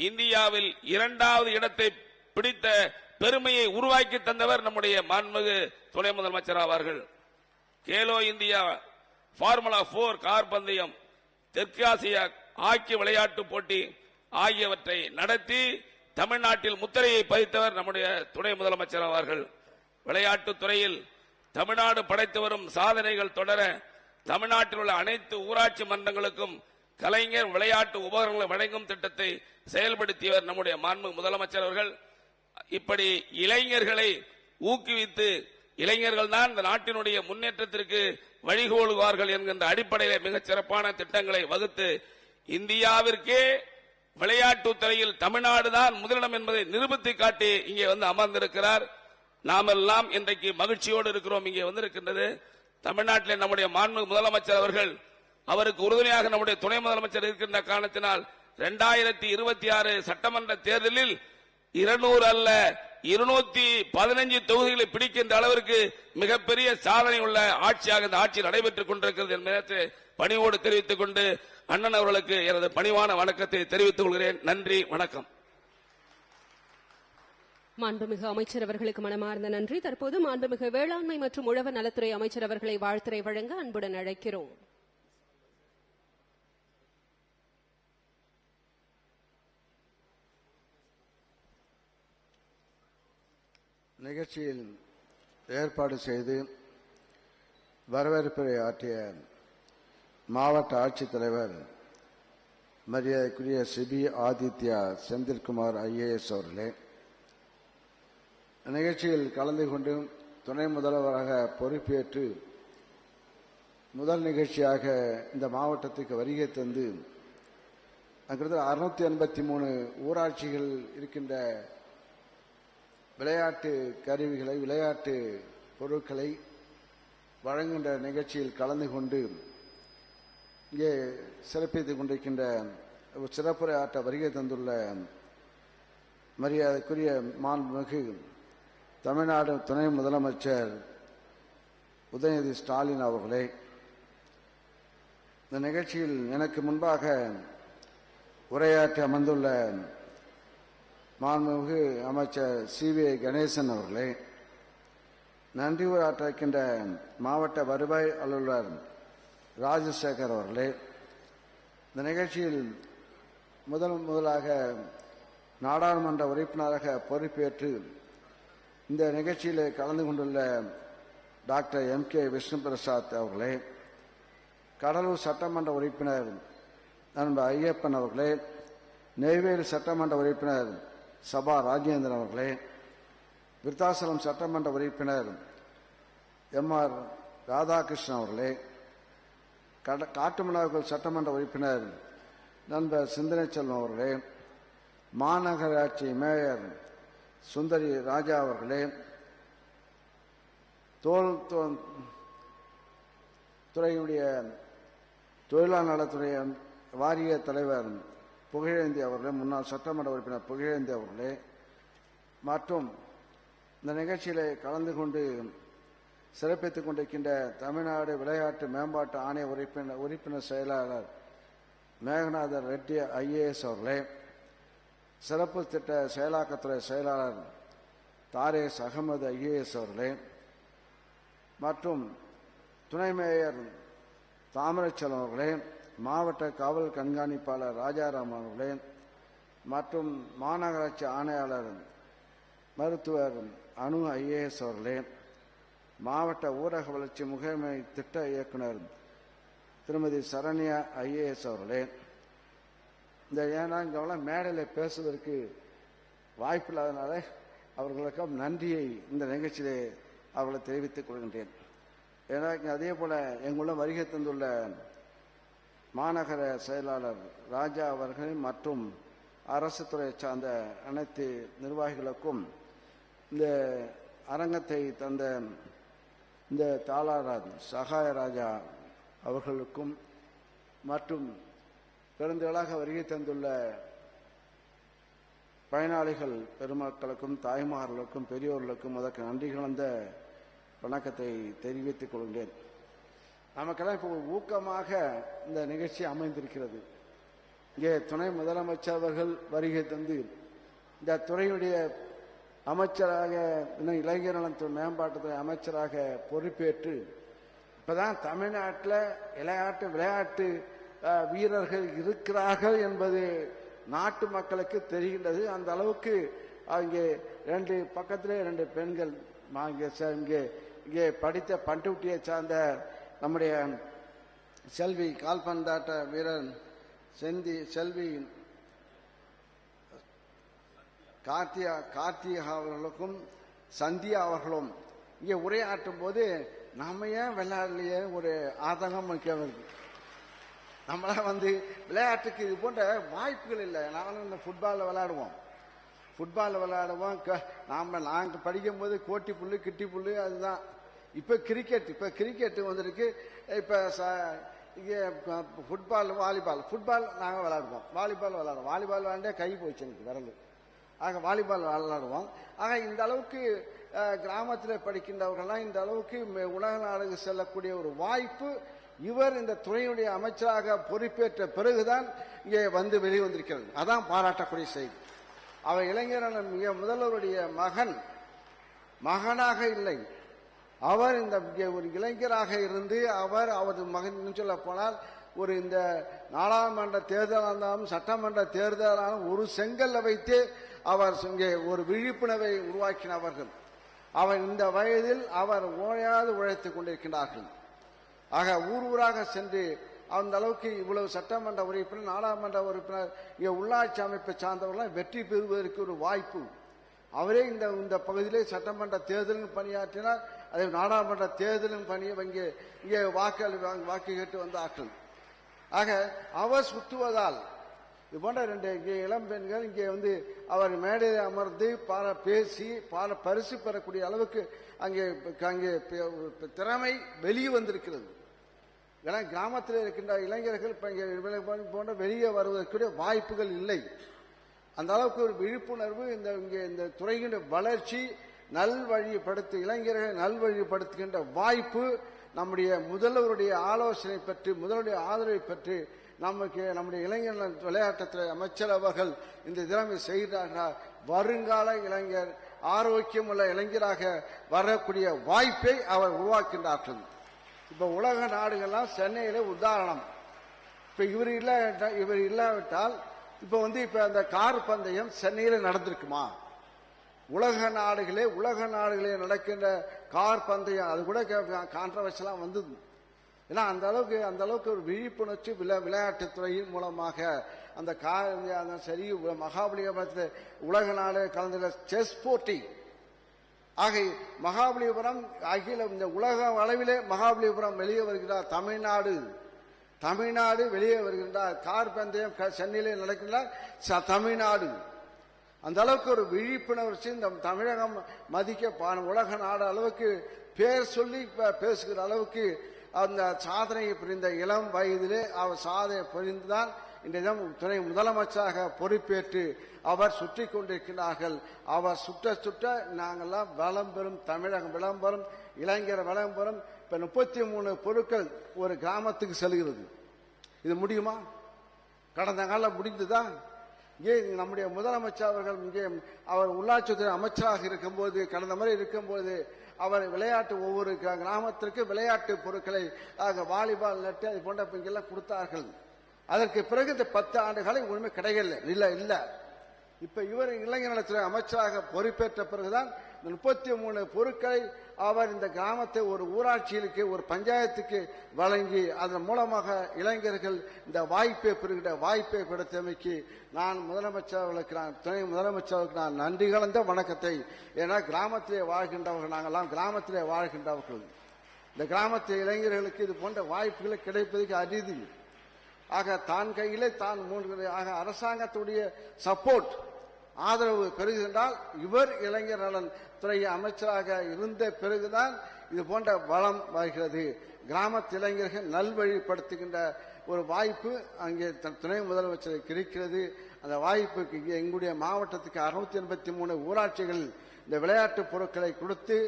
இந்தியாவில் 2வது இடத்தை பிடித்த பெருமையை உருவாக்கி தந்தவர் நம்முடைய மாண்புமிகு துணை முதலமைச்சர் ஆவார்கள். கேலோ இந்தியா ஃபார்முலா 4 கார் பந்தயம், தெற்காசிய ஹாக்கி விளையாட்டு போட்டி ஆகியவற்றை நடத்தி தமிழ்நாட்டில் முத்திரையை பதித்தவர் நம்முடைய துணை முதலமைச்சர் ஆவார்கள். விளையாட்டுத் துறையில் தமிழ்நாடு படைத்து வரும் சாதனைகள் தொடர தமிழ்நாட்டில் உள்ள அனைத்து ஊராட்சி மன்றங்களுக்கும் கலைஞர் விளையாட்டு உபகரணங்களை வழங்கும் திட்டத்தை செயல்படுத்தியவர் நம்முடைய மாண்புமிகு முதலமைச்சர் அவர்கள். இப்படி இளைஞர்களை ஊக்குவித்து இளைஞர்கள் தான் இந்த நாட்டினுடைய முன்னேற்றத்திற்கு வழிகோலுவார்கள் என்கின்ற அடிப்படையில் மிகச் சிறப்பான திட்டங்களை வகுத்து இந்தியாவிற்கே விளையாட்டுத் துறையில் தமிழ்நாடு தான் முதலிடம் என்பதை நிரூபித்து காட்டி இங்கே வந்து அமர்ந்திருக்கிறார். நாமெல்லாம் இன்றைக்கு மகிழ்ச்சியோடு இருக்கிறோம். இங்கே வந்திருக்கின்றது தமிழ்நாட்டில் நம்முடைய மாண்புமிகு முதலமைச்சர் அவர்கள், அவருக்கு உறுதுணையாக நம்முடைய துணை முதலமைச்சர் இருக்கின்ற காரணத்தினால் 2026 சட்டமன்ற தேர்தலில் 200 அல்ல 215 தொகுதிகளை பிடிக்கின்ற அளவிற்கு மிகப்பெரிய சாதனை உள்ள ஆட்சியாக இந்த ஆட்சி நடைபெற்றுக் கொண்டிருக்கிறது என்பதை பணிவோடு தெரிவித்துக் கொண்டு அண்ணன் அவர்களுக்கு எனது பணிவான வணக்கத்தை தெரிவித்துக் கொள்கிறேன். நன்றி, வணக்கம். மாண்புமிகு அமைச்சர் அவர்களுக்கு மனமார்ந்த நன்றி. தற்போது மாண்புமிகு வேளாண்மை மற்றும் உழவர் நலத்துறை அமைச்சர் அவர்களை வாழ்த்துரை வழங்க அன்புடன் அழைக்கிறோம். நிகழ்ச்சியில் ஏற்பாடு செய்து வரவேற்புரை ஆற்றிய மாவட்ட ஆட்சித்தலைவர் மரியாதைக்குரிய சிபி ஆதித்யா செந்தில்குமார் IAS அவர்களே, நிகழ்ச்சியில் கலந்து கொண்டு துணை முதல்வராக பொறுப்பேற்று முதல் நிகழ்ச்சியாக இந்த மாவட்டத்துக்கு வருகை தந்து அங்கிருந்து 683 ஊராட்சிகள் இருக்கின்ற விளையாட்டு கருவிகளை விளையாட்டு பொருட்களை வழங்குகின்ற நிகழ்ச்சியில் கலந்து கொண்டு இங்கே சிறப்பித்துக் கொண்டிருக்கின்ற சிறப்புரை ஆற்ற வருகை தந்துள்ள மரியாதைக்குரிய மாண்புமிகு தமிழ்நாடு துணை முதலமைச்சர் உதயநிதி ஸ்டாலின் அவர்களே, இந்த நிகழ்ச்சியில் எனக்கு முன்பாக உரையாற்றி அமர்ந்துள்ள மாண்புமிகு அமைச்சர் CVI கணேசன் அவர்களே, நன்றி உரையாற்றிருக்கின்ற மாவட்ட வருவாய் அலுவலர் ராஜசேகர் அவர்களே, இந்த நிகழ்ச்சியில் முதலாக நாடாளுமன்ற உறுப்பினராக பொறுப்பேற்று இந்த நிகழ்ச்சியில் கலந்து கொண்டுள்ள டாக்டர் MK விஷ்ணு பிரசாத் அவர்களே, கடலூர் சட்டமன்ற உறுப்பினர் நண்பர் ஐயப்பன் அவர்களே, நெய்வேலி சட்டமன்ற உறுப்பினர் சபா ராஜேந்திரன் அவர்களே, விருத்தாசலம் சட்டமன்ற உறுப்பினர் MR ராதாகிருஷ்ணன் அவர்களே, காட்டுமன்னார்கோவில் சட்டமன்ற உறுப்பினர் நண்பர் சிந்தனை செல்வம் அவர்களே, மாநகராட்சி மேயர் சுந்தரி ராஜா அவர்களே, துறையுடைய தொழிலாளர் நலத்துறை வாரிய தலைவர் புகழேந்தி அவர்களே, முன்னாள் சட்டமன்ற உறுப்பினர் புகழேந்தி அவர்களே, மற்றும் இந்த நிகழ்ச்சியிலே கலந்து கொண்டு சிறப்பித்துக் கொண்டிருக்கின்ற தமிழ்நாடு விளையாட்டு மேம்பாட்டு ஆணைய உறுப்பினர் செயலாளர் மேகநாதர் ரெட்டி IAS அவர்களே, சிறப்பு திட்ட செயலாக்கத்துறை செயலாளர் தாரேஸ் அகமது IAS அவர்களே, மற்றும் துணை மேயர் தாமரைச்செல்வம் அவர்களே, மாவட்ட காவல் கண்காணிப்பாளர் ராஜாராம் அவர்களே, மற்றும் மாநகராட்சி ஆணையாளர் மருத்துவர் அனு IAS அவர்களே, மாவட்ட ஊரக வளர்ச்சி முகமை திட்ட இயக்குனர் திருமதி சரண்யா IAS அவர்களே, இந்த ஏன்னா மேடையில் பேசுவதற்கு வாய்ப்பு இல்லாதனால அவர்களுக்கும் நன்றியை இந்த நிகழ்ச்சியிலே அவர்களை தெரிவித்துக் கொள்கின்றேன். ஏன்னா அதே போல எங்குள்ள வருகை தந்துள்ள மாநகர செயலாளர் ராஜா அவர்கள் மற்றும் அரசு துறை சார்ந்த அனைத்து நிர்வாகிகளுக்கும் இந்த அரங்கத்தை தந்த இந்த தாளாளர் சகாயராஜா அவர்களுக்கும் மற்றும் பெருந்தளாக வருகை தந்துள்ள பயனாளிகள் பெருமக்களுக்கும் தாய்மார்களுக்கும் பெரியோர்களுக்கும் அதற்கு நன்றி கலந்த வணக்கத்தை தெரிவித்துக் கொள்கிறேன். நமக்கெல்லாம் இப்போ ஊக்கமாக இந்த நிகழ்ச்சி அமைந்திருக்கிறது. இங்கே துணை முதலமைச்சர் அவர்கள் வருகை தந்து இந்த துறையுடைய அமைச்சராக, இன்னும் இளைஞர் நலத்துறை மேம்பாட்டுத்துறை அமைச்சராக பொறுப்பேற்று இப்பதான் தமிழ்நாட்டில் விளையாட்டு வீரர்கள் இருக்கிறார்கள் என்பது நாட்டு மக்களுக்கு தெரிகின்றது. அந்த அளவுக்கு அங்கே பக்கத்திலே 2 பெண்கள் இங்கே படித்த பண்ருட்டியை சார்ந்த நம்முடைய செல்வி கால்பந்தாட்ட வீரர் செல்வி கார்த்திகா அவர்களுக்கும் சந்தியா அவர்களும் இங்கே உரையாற்றும் போது நம்ம ஏன் விளையாடலையே ஒரு ஆதங்கம் வருது. நம்மளா விளையாட்டுக்கு இது போன்ற வாய்ப்புகள் இல்லை. நானும் இந்த ஃபுட்பாலில் விளையாடுவோம். நாங்கள் படிக்கும் போது கோட்டி புல்லு கிட்டி புல்லு அதுதான். இப்போ கிரிக்கெட் வந்திருக்கு. இப்போ இங்கே ஃபுட்பால் வாலிபால் நாங்கள் விளையாடுவோம். வாலிபால் விளையாண்டே கை போச்சு எனக்கு விரல். ஆக வாலிபால் விளையாடுவோம். ஆக இந்த அளவுக்கு கிராமத்தில் படிக்கின்றவர்கள்லாம் இந்த அளவுக்கு உலக நாடுக்கு செல்லக்கூடிய ஒரு வாய்ப்பு இவர் இந்த துறையுடைய அமைச்சராக பொறுப்பேற்ற பிறகுதான் இங்கே வெளிவந்திருக்கிறது. அதான் பாராட்டக்கூடிய செய்தி. அவர் இளைஞரான மிக முதல்வருடைய மகனாக இல்லை, அவர் இங்கே ஒரு இளைஞராக இருந்து அவரது மகன் சொல்ல போனால் ஒரு இந்த நாடாளுமன்ற தேர்தலாக இருந்தாலும் சட்டமன்ற தேர்தலாலும் ஒரு செங்கல்ல வைத்து அவர் இங்கே ஒரு விழிப்புணர்வை உருவாக்கினவர்கள். அவர் இந்த வயதில் அவர் ஓயாது உழைத்துக் கொண்டிருக்கின்றார்கள். ஆக ஊராக சென்று அந்த அளவுக்கு இவ்வளவு சட்டமன்ற உறுப்பினர், நாடாளுமன்ற உறுப்பினர், இங்கே உள்ளாட்சி அமைப்பை சார்ந்தவர்கள் வெற்றி பெறுவதற்கு ஒரு வாய்ப்பு. அவரே இந்த பகுதியிலே சட்டமன்ற தேர்தலும் பணியாற்றினார், அதே நாடாளுமன்ற தேர்தலும் இங்கே வாக்கு கேட்டு வந்தார்கள். ஆக அவர் சுத்துவதால் இது போன்ற 2 இங்கே இளம் பெண்கள் இங்கே அவர் மேடையில் அமர்ந்து பேசி பரிசு பெறக்கூடிய அளவுக்கு அங்கே திறமை வெளியே வந்திருக்கிறது. ஏன்னா கிராமத்தில் இருக்கின்ற இளைஞர்கள் போன்ற வெளியே வருவதற்குரிய வாய்ப்புகள் இல்லை. அந்த அளவுக்கு ஒரு விழிப்புணர்வு இந்த துறையின் வளர்ச்சி இளைஞர்களை நல்வழிப்படுத்துகின்ற வாய்ப்பு நம்முடைய முதல்வருடைய ஆலோசனை பெற்று முதல்வருடைய ஆதரவை பெற்று நம்முடைய இளைஞர் விளையாட்டுத்துறை அமைச்சர் அவர்கள் இந்த திறமை செய்கிறார்கள். வருங்கால இளைஞர் ஆரோக்கியம் உள்ள இளைஞராக வரக்கூடிய வாய்ப்பை அவர் உருவாக்கின்றார்கள். இப்ப உலக நாடுகள்லாம் சென்னையில உதாரணம். இப்ப இவர் இல்லாவிட்டால் இப்ப அந்த கார் பந்தயம் சென்னையில நடந்திருக்குமா? உலக நாடுகளே நடக்கின்ற கார் பந்தயம் அது கூட கான்ட்ரவர்சியெல்லாம் வந்தது. ஏன்னா அந்த அளவுக்கு ஒரு விழிப்புணர்ச்சி விளையாட்டுத்துறையின் மூலமாக அந்த சரி மகாபலிபுரத்தில் உலக நாடு கலந்துள்ள செஸ் போட்டி ஆக மகாபலிபுரம் இந்த உலக அளவிலே மகாபலிபுரம் வெளியே வருகிறார். தமிழ்நாடு வெளியே வருகின்றார். கார் பந்தயம் சென்னையிலே நடக்கின்றார். தமிழ்நாடு அந்த அளவுக்கு ஒரு விழிப்புணர்ச்சி இந்த தமிழகம் மதிக்க உலக நாடு அளவுக்கு பேர் சொல்லி பேசுகிற அளவுக்கு அந்த சாதனையை புரிந்த இளம் வயதிலே அவர் சாதனை புரிந்துதான் இன்றைய துணை முதலமைச்சராக பொறுப்பேற்று அவர் சுற்றி கொண்டிருக்கிறார்கள். அவர் சுட்ட நாங்கள்லாம் வளம் பெறும் தமிழகம் விளம்பரம், இளைஞர் விளம்பரம். இப்ப 33 பொருட்கள் ஒரு கிராமத்துக்கு செல்கிறது. இது முடியுமா? கடந்த காலம் முடிந்துதான். இங்கே நம்முடைய முதலமைச்சர் அவர்கள் இங்கே அவர் உள்ளாட்சித்துறை அமைச்சராக இருக்கும்போது, கடந்த முறை இருக்கும்போது அவர் விளையாட்டு ஒவ்வொரு கிராமத்திற்கு விளையாட்டு பொருட்களை வாலிபால் நட்டு அது போன்ற இங்கெல்லாம் கொடுத்தார்கள். அதற்கு பிறகு இந்த 10 ஆண்டுகளை ஒண்ணுமே கிடைக்கல. இல்ல இப்ப இவர் இளைஞர் நலத்துறை அமைச்சராக பொறுப்பேற்ற பிறகுதான் 33 பொருட்களை அவர் இந்த கிராமத்தை ஒரு ஊராட்சிகளுக்கு ஒரு பஞ்சாயத்துக்கு வழங்கி அதன் மூலமாக இளைஞர்கள் இந்த வாய்ப்பை பெறுகிற வாய்ப்பை கொடுத்தமைக்கு நான் முதலமைச்சர்களுக்கு துணை முதலமைச்சருக்கு நான் நன்றி கலந்த வணக்கத்தை. ஏன்னா கிராமத்திலே வாழ்கின்றவர்கள், நாங்கெல்லாம் கிராமத்திலே வாழ்கின்றவர்கள். இந்த கிராமத்து இளைஞர்களுக்கு இது போன்ற வாய்ப்புகளை கிடைப்பதற்கு அரிது. ஆக தான் கையிலே தான் ஆக அரசாங்கத்துடைய சப்போர்ட் ஆதரவு பெறுகின்றால் இவர் இளைஞர் நலன் துறை அமைச்சராக இருந்த பிறகுதான் இது போன்ற வளம் வருகிறது. கிராமத்து இளைஞர்கள் நல்வழிப்படுத்துகின்ற ஒரு வாய்ப்பு அங்கே துணை முதலமைச்சருக்கு இருக்கிறது. அந்த வாய்ப்புக்கு இங்கே எங்களுடைய மாவட்டத்துக்கு 683 ஊராட்சிகள் இந்த விளையாட்டு பொருட்களை கொடுத்து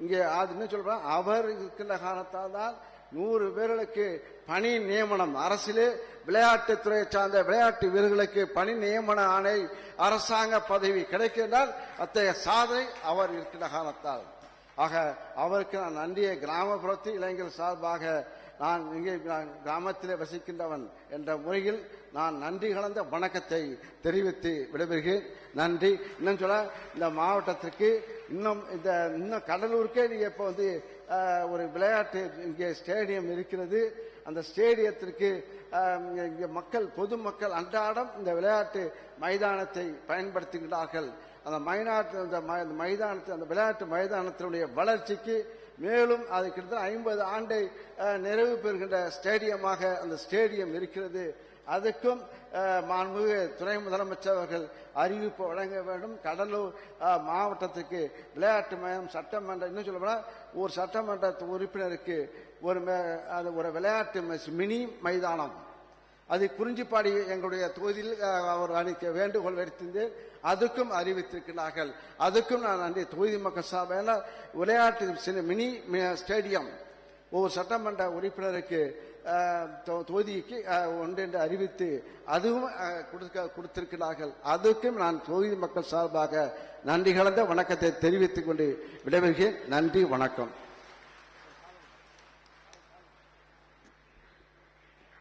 இங்கே என்ன சொல்றோம், அவர் இருக்கின்ற காரணத்தால் தான் 100 பேர்களுக்கு பணி நியமனம், அரசிலே விளையாட்டுத்துறையை சார்ந்த விளையாட்டு வீரர்களுக்கு பணி நியமன ஆணை அரசாங்க பதவி கிடைக்கின்றால் அத்தகைய சாதனை அவர் இருக்கிற காரணத்தால். ஆக அவருக்கு நான் நன்றியை கிராமப்புறத்து இளைஞர் சார்பாக நான் இங்கே கிராமத்திலே வசிக்கின்றவன் என்ற முறையில் நான் நன்றி கலந்த வணக்கத்தை தெரிவித்து விடைபெறுகிறேன். நன்றி. இன்னும் சொல்ல இந்த மாவட்டத்திற்கு இன்னும் கடலூருக்கே நீங்க இப்போ ஒரு விளையாட்டு இங்கே ஸ்டேடியம் இருக்கிறது. அந்த ஸ்டேடியத்திற்கு இங்கே பொதுமக்கள் அன்றாடம் இந்த விளையாட்டு மைதானத்தை பயன்படுத்துகிறார்கள். அந்த மைதானத்தில் அந்த விளையாட்டு மைதானத்தினுடைய வளர்ச்சிக்கு மேலும் அது கிட்டத்தட்ட 50 ஆண்டை நிறைவு பெறுகின்ற ஸ்டேடியமாக அந்த ஸ்டேடியம் இருக்கிறது. அதுக்கும் மாண்புமிகு துணை முதலமைச்சர் அவர்கள் அறிவிப்பு வழங்க வேண்டும். கடலூர் மாவட்டத்துக்கு விளையாட்டு மையம் சட்டமன்ற இன்னும் சொல்ல ஒரு சட்டமன்ற உறுப்பினருக்கு ஒரு விளையாட்டு மினி மைதானம் அது குறிஞ்சிப்பாடி எங்களுடைய தொகுதியில் அவர் அளிக்க வேண்டுகோள் வைத்திருந்தேன். அதுக்கும் அறிவித்திருக்கிறார்கள். அதுக்கும் நான் நன்றி தொகுதி மக்கள் சார்பாக விளையாட்டு மினி ஸ்டேடியம் ஒவ்வொரு சட்டமன்ற உறுப்பினருக்கு தொகுதிக்கு ஒன்று என்று அறிவித்து அதுவும் கொடுத்திருக்கிறார்கள். அதுக்கும் நான் தொகுதி மக்கள் சார்பாக நன்றி கலந்த வணக்கத்தை தெரிவித்துக் கொண்டு விடைபெறுகிறேன். நன்றி, வணக்கம்.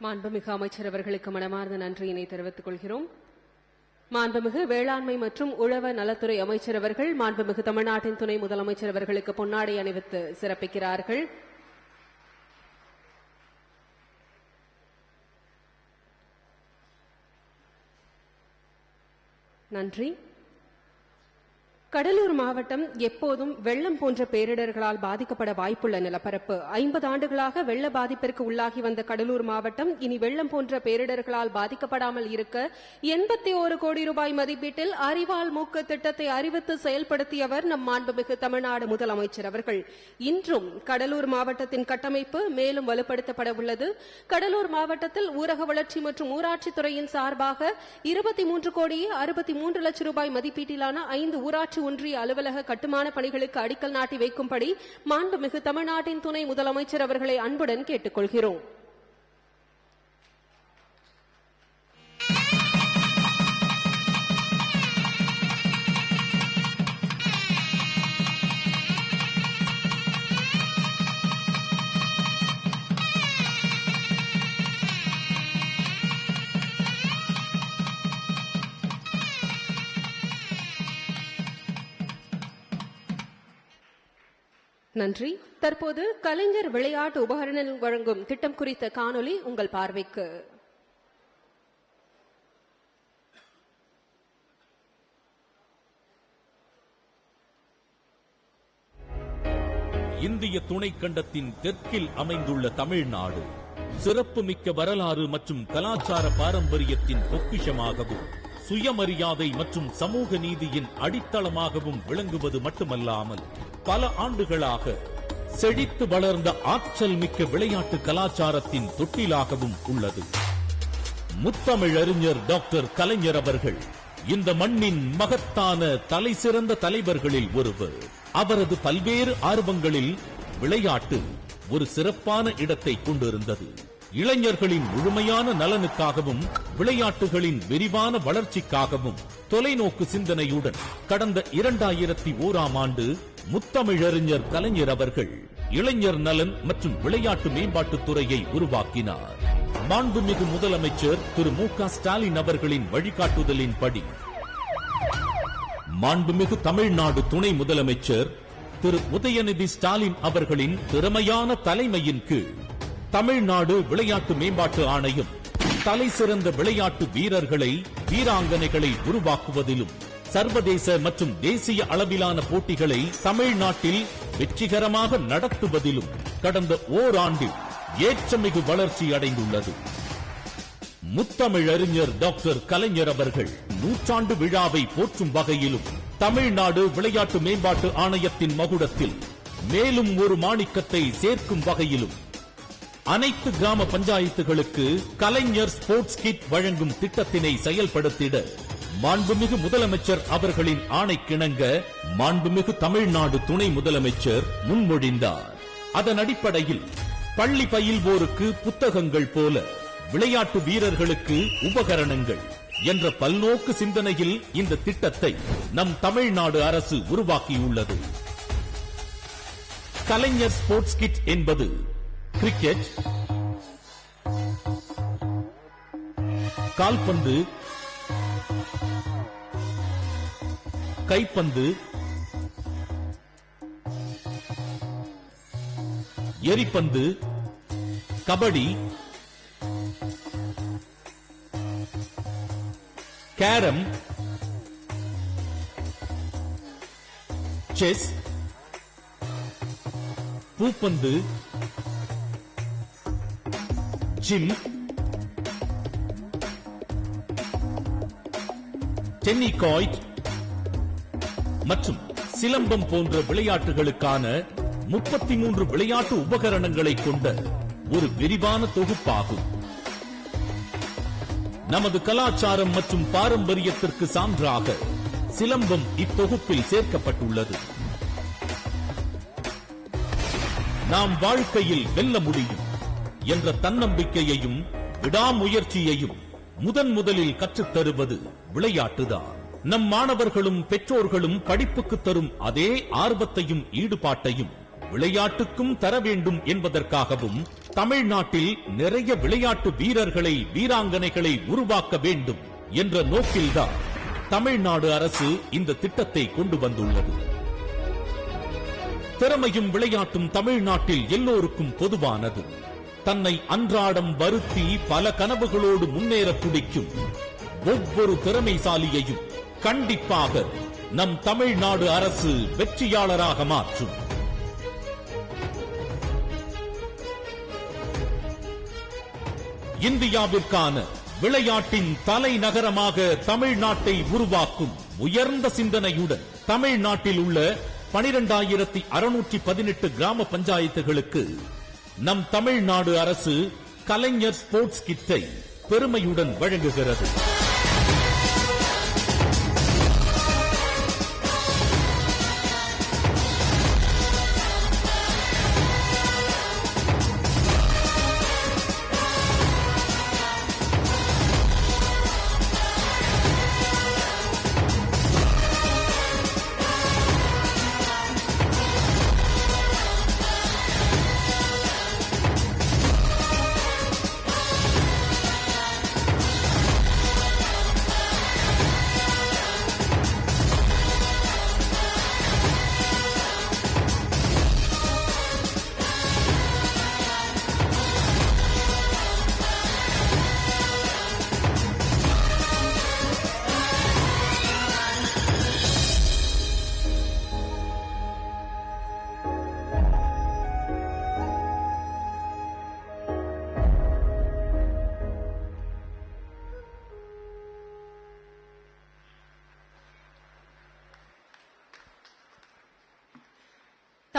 மாண்புமிகு அமைச்சர் அவர்களுக்கு மனமார்ந்த நன்றியினை தெரிவித்துக் கொள்கிறோம். மாண்புமிகு வேளாண்மை மற்றும் உழவர் நலத்துறை அமைச்சர் அவர்கள் மாண்புமிகு தமிழ்நாட்டின் துணை முதலமைச்சர் அவர்களுக்கு பொன்னாடை அணிவித்து சிறப்பிக்கிறார்கள். நன்றி. கடலூர் மாவட்டம் எப்போதும் வெள்ளம் போன்ற பேரிடர்களால் பாதிக்கப்பட வாய்ப்புள்ள நிலப்பரப்பு. 50 ஆண்டுகளாக வெள்ள பாதிப்பிற்கு உள்ளாகி வந்த கடலூர் மாவட்டம் இனி வெள்ளம் போன்ற பேரிடர்களால் பாதிக்கப்படாமல் இருக்க 81 கோடி ரூபாய் மதிப்பீட்டில் அறிவால் மூக்கு திட்டத்தை அறிவித்து செயல்படுத்தியவர் நம் மாண்புமிகு தமிழ்நாடு முதலமைச்சர் அவர்கள். இன்றும் கடலூர் மாவட்டத்தின் கட்டமைப்பு மேலும் வலுப்படுத்தப்பட உள்ளது. கடலூர் மாவட்டத்தில் ஊரக வளர்ச்சி மற்றும் ஊராட்சித்துறையின் சார்பாக 23 கோடியே 63 லட்சம் ரூபாய் மதிப்பீட்டிலான 5 ஊராட்சி ஒன்றிய அலுவலக கட்டுமான பணிகளுக்கு அடிக்கல் நாட்டி வைக்கும்படி மாண்புமிகு தமிழ்நாட்டின் துணை முதலமைச்சர் அவர்களை அன்புடன் கேட்டுக் கொள்கிறோம். நன்றி. தற்போது கலைஞர் விளையாட்டு உபகரணங்கள் வழங்கும் திட்டம் குறித்த காணொலி உங்கள் பார்வைக்கு. இந்திய துணைக்கண்டத்தின் தெற்கில் அமைந்துள்ள தமிழ்நாடு சிறப்புமிக்க வரலாறு மற்றும் கலாச்சார பாரம்பரியத்தின் பொக்கிஷமாகவும் சுயமரியாதை மற்றும் சமூக நீதியின் அடித்தளமாகவும் விளங்குவது மட்டுமல்லாமல் பல ஆண்டுகளாக செழித்து வளர்ந்த ஆற்றல் மிக்க விளையாட்டு கலாச்சாரத்தின் தொட்டிலாகவும் உள்ளது. முத்தமிழறிஞர் டாக்டர் கலைஞர் அவர்கள் இந்த மண்ணின் மகத்தான தலை சிறந்த தலைவர்களில் ஒருவர். அவரது பல்வேறு ஆர்வங்களில் விளையாட்டு ஒரு சிறப்பான இடத்தை கொண்டிருந்தது. இளைஞர்களின் முழுமையான நலனுக்காகவும் விளையாட்டுகளின் விரிவான வளர்ச்சிக்காகவும் தொலைநோக்கு சிந்தனையுடன் கடந்த 2001ஆம் ஆண்டு முத்தமிழறிஞர் கலைஞர் அவர்கள் இளைஞர் நலன் மற்றும் விளையாட்டு மேம்பாட்டுத் துறையை உருவாக்கினார். மாண்புமிகு முதலமைச்சர் திரு மு.க. ஸ்டாலின் அவர்களின் வழிகாட்டுதலின்படி மாண்புமிகு தமிழ்நாடு துணை முதலமைச்சர் திரு உதயநிதி ஸ்டாலின் அவர்களின் திறமையான தலைமையின் கீழ் தமிழ்நாடு விளையாட்டு மேம்பாட்டு ஆணையம் தலை சிறந்த விளையாட்டு வீரர்களை வீராங்கனைகளை உருவாக்குவதிலும் சர்வதேச மற்றும் தேசிய அளவிலான போட்டிகளை தமிழ்நாட்டில் வெற்றிகரமாக நடத்துவதிலும் கடந்த ஓராண்டில் ஏற்றமிகு வளர்ச்சி அடைந்துள்ளது. முத்தமிழறிஞர் டாக்டர் கலைஞர் அவர்கள் 100ஆண்டு விழாவை போற்றும் வகையிலும் தமிழ்நாடு விளையாட்டு மேம்பாட்டு ஆணையத்தின் மகுடத்தில் மேலும் ஒரு மாணிக்கத்தை சேர்க்கும் வகையிலும் அனைத்து கிராம பஞ்சாயத்துகளுக்கு கலைஞர் ஸ்போர்ட்ஸ் கிட் வழங்கும் திட்டத்தினை செயல்படுத்திட மாண்புமிகு முதலமைச்சர் அவர்களின் ஆணைக்கிணங்க மாண்புமிகு தமிழ்நாடு துணை முதலமைச்சர் முன்மொழிந்தார். அதன் அடிப்படையில் பள்ளி பயில்வோருக்கு புத்தகங்கள் போல விளையாட்டு வீரர்களுக்கு உபகரணங்கள் என்ற பல்நோக்கு சிந்தனையில் இந்த திட்டத்தை நம் தமிழ்நாடு அரசு உருவாக்கியுள்ளது. கலைஞர் ஸ்போர்ட்ஸ் கிட் என்பது கிரிக்கெட், கால்பந்து, கைப்பந்து, எரிப்பந்து, கபடி, கேரம், செஸ், பூப்பந்து, ஜிம், டென்னிகாய்ட் மற்றும் சிலம்பம் போன்ற விளையாட்டுகளுக்கான 33 விளையாட்டு உபகரணங்களை கொண்ட ஒரு விரிவான தொகுப்பாகும். நமது கலாச்சாரம் மற்றும் பாரம்பரியத்திற்கு சான்றாக சிலம்பம் இத்தொகுப்பில் சேர்க்கப்பட்டுள்ளது. நாம் வாழ்க்கையில் வெல்ல முடியும் என்ற தன்னம்பிக்கையையும் விடாமுயற்சியையும் முதலில் கற்றுத் தருவது விளையாட்டுதான். நம் மாணவர்களும் பெற்றோர்களும் படிப்புக்கு தரும் அதே ஆர்வத்தையும் ஈடுபாட்டையும் விளையாட்டுக்கும் தர வேண்டும் என்பதற்காகவும் தமிழ்நாட்டில் நிறைய விளையாட்டு வீரர்களை வீராங்கனைகளை உருவாக்க வேண்டும் என்ற நோக்கில்தான் தமிழ்நாடு அரசு இந்த திட்டத்தை கொண்டு வந்துள்ளது. திறமையும் விளையாட்டும் தமிழ்நாட்டில் எல்லோருக்கும் பொதுவானது. தன்னை அன்றாடம் வருத்தி பல கனவுகளோடு முன்னேற துடிக்கும் ஒவ்வொரு திறமைசாலியையும் கண்டிப்பாக நம் தமிழ்நாடு அரசு வெற்றியாளராக மாற்றும். இந்தியாவிற்கான விளையாட்டின் தலைநகரமாக தமிழ்நாட்டை உருவாக்கும் உயர்ந்த சிந்தனையுடன் தமிழ்நாட்டில் உள்ள 12,618 கிராம பஞ்சாயத்துகளுக்கு நம் தமிழ்நாடு அரசு கலைஞர் ஸ்போர்ட்ஸ் கிட்டை பெருமையுடன் வழங்குகிறது.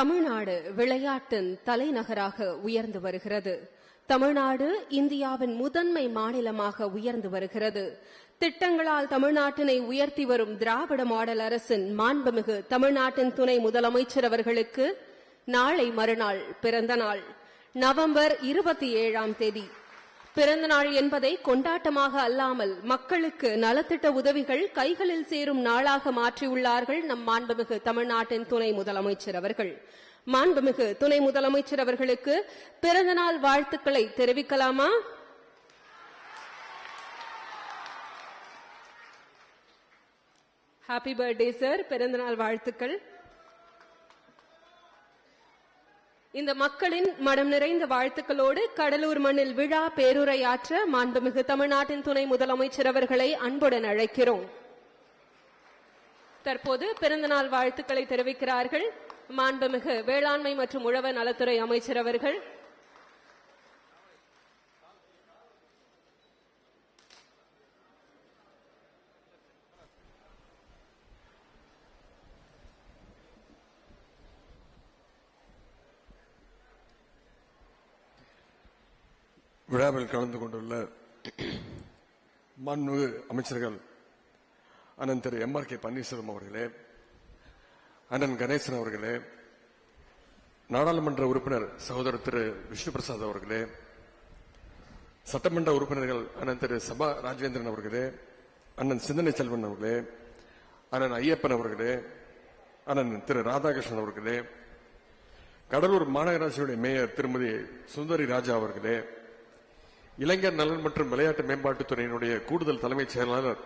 தமிழ்நாடு விளையாட்டின் தலைநகராக உயர்ந்து வருகிறது. தமிழ்நாடு இந்தியாவின் முதன்மை மாநிலமாக உயர்ந்து வருகிறது. திட்டங்களால் தமிழ்நாட்டினை உயர்த்தி வரும் திராவிட மாடல் அரசின் மாண்புமிகு தமிழ்நாட்டின் துணை முதலமைச்சர் அவர்களுக்கு நாளை மறுநாள் பிறந்த நாள், நவம்பர் 27ஆம் தேதி. பிறந்த நாள் என்பதை கொண்டாட்டமாக அல்லாமல் மக்களுக்கு நலத்திட்ட உதவிகள் கைகளில் சேரும் நாளாக மாற்றியுள்ளார்கள் நம் மாண்புமிகு தமிழ்நாட்டின் துணை முதலமைச்சர் அவர்கள். மாண்புமிகு துணை முதலமைச்சர் அவர்களுக்கு பிறந்த நாள் வாழ்த்துக்களை தெரிவிக்கலாமா? ஹாப்பி பர்த்டே சார், பிறந்த நாள் வாழ்த்துக்கள். இந்த மக்களின் மனம் நிறைந்த வாழ்த்துக்களோடு கடலூர் மண்ணில் விழா பேருரையாற்ற மாண்புமிகு தமிழ்நாட்டின் துணை முதலமைச்சர் அவர்களை அன்புடன் அழைக்கிறோம். தற்போது பிறந்தநாள் வாழ்த்துக்களை தெரிவிக்கிறார்கள் மாண்புமிகு வேளாண்மை மற்றும் உழவர் நலத்துறை அமைச்சர் அவர்கள். விழாவில் கலந்து கொண்டுள்ள மாண்புமிகு அமைச்சர்கள் அண்ணன் திரு MRK பன்னீர்செல்வம் அவர்களே, அண்ணன் கணேசன் அவர்களே, நாடாளுமன்ற உறுப்பினர் சகோதரர் திரு விஷ்ணு பிரசாத் அவர்களே, சட்டமன்ற உறுப்பினர்கள் அண்ணன் திரு சபா ராஜேந்திரன் அவர்களே, அண்ணன் சிந்தனை செல்வன் அவர்களே, அண்ணன் ஐயப்பன் அவர்களே, அண்ணன் திரு ராதாகிருஷ்ணன் அவர்களே, கடலூர் மாநகராட்சியுடைய மேயர் திருமதி சுந்தரி ராஜா அவர்களே, இளைஞர் நலன் மற்றும் விளையாட்டு மேம்பாட்டுத்துறையினுடைய கூடுதல் தலைமைச் செயலாளர்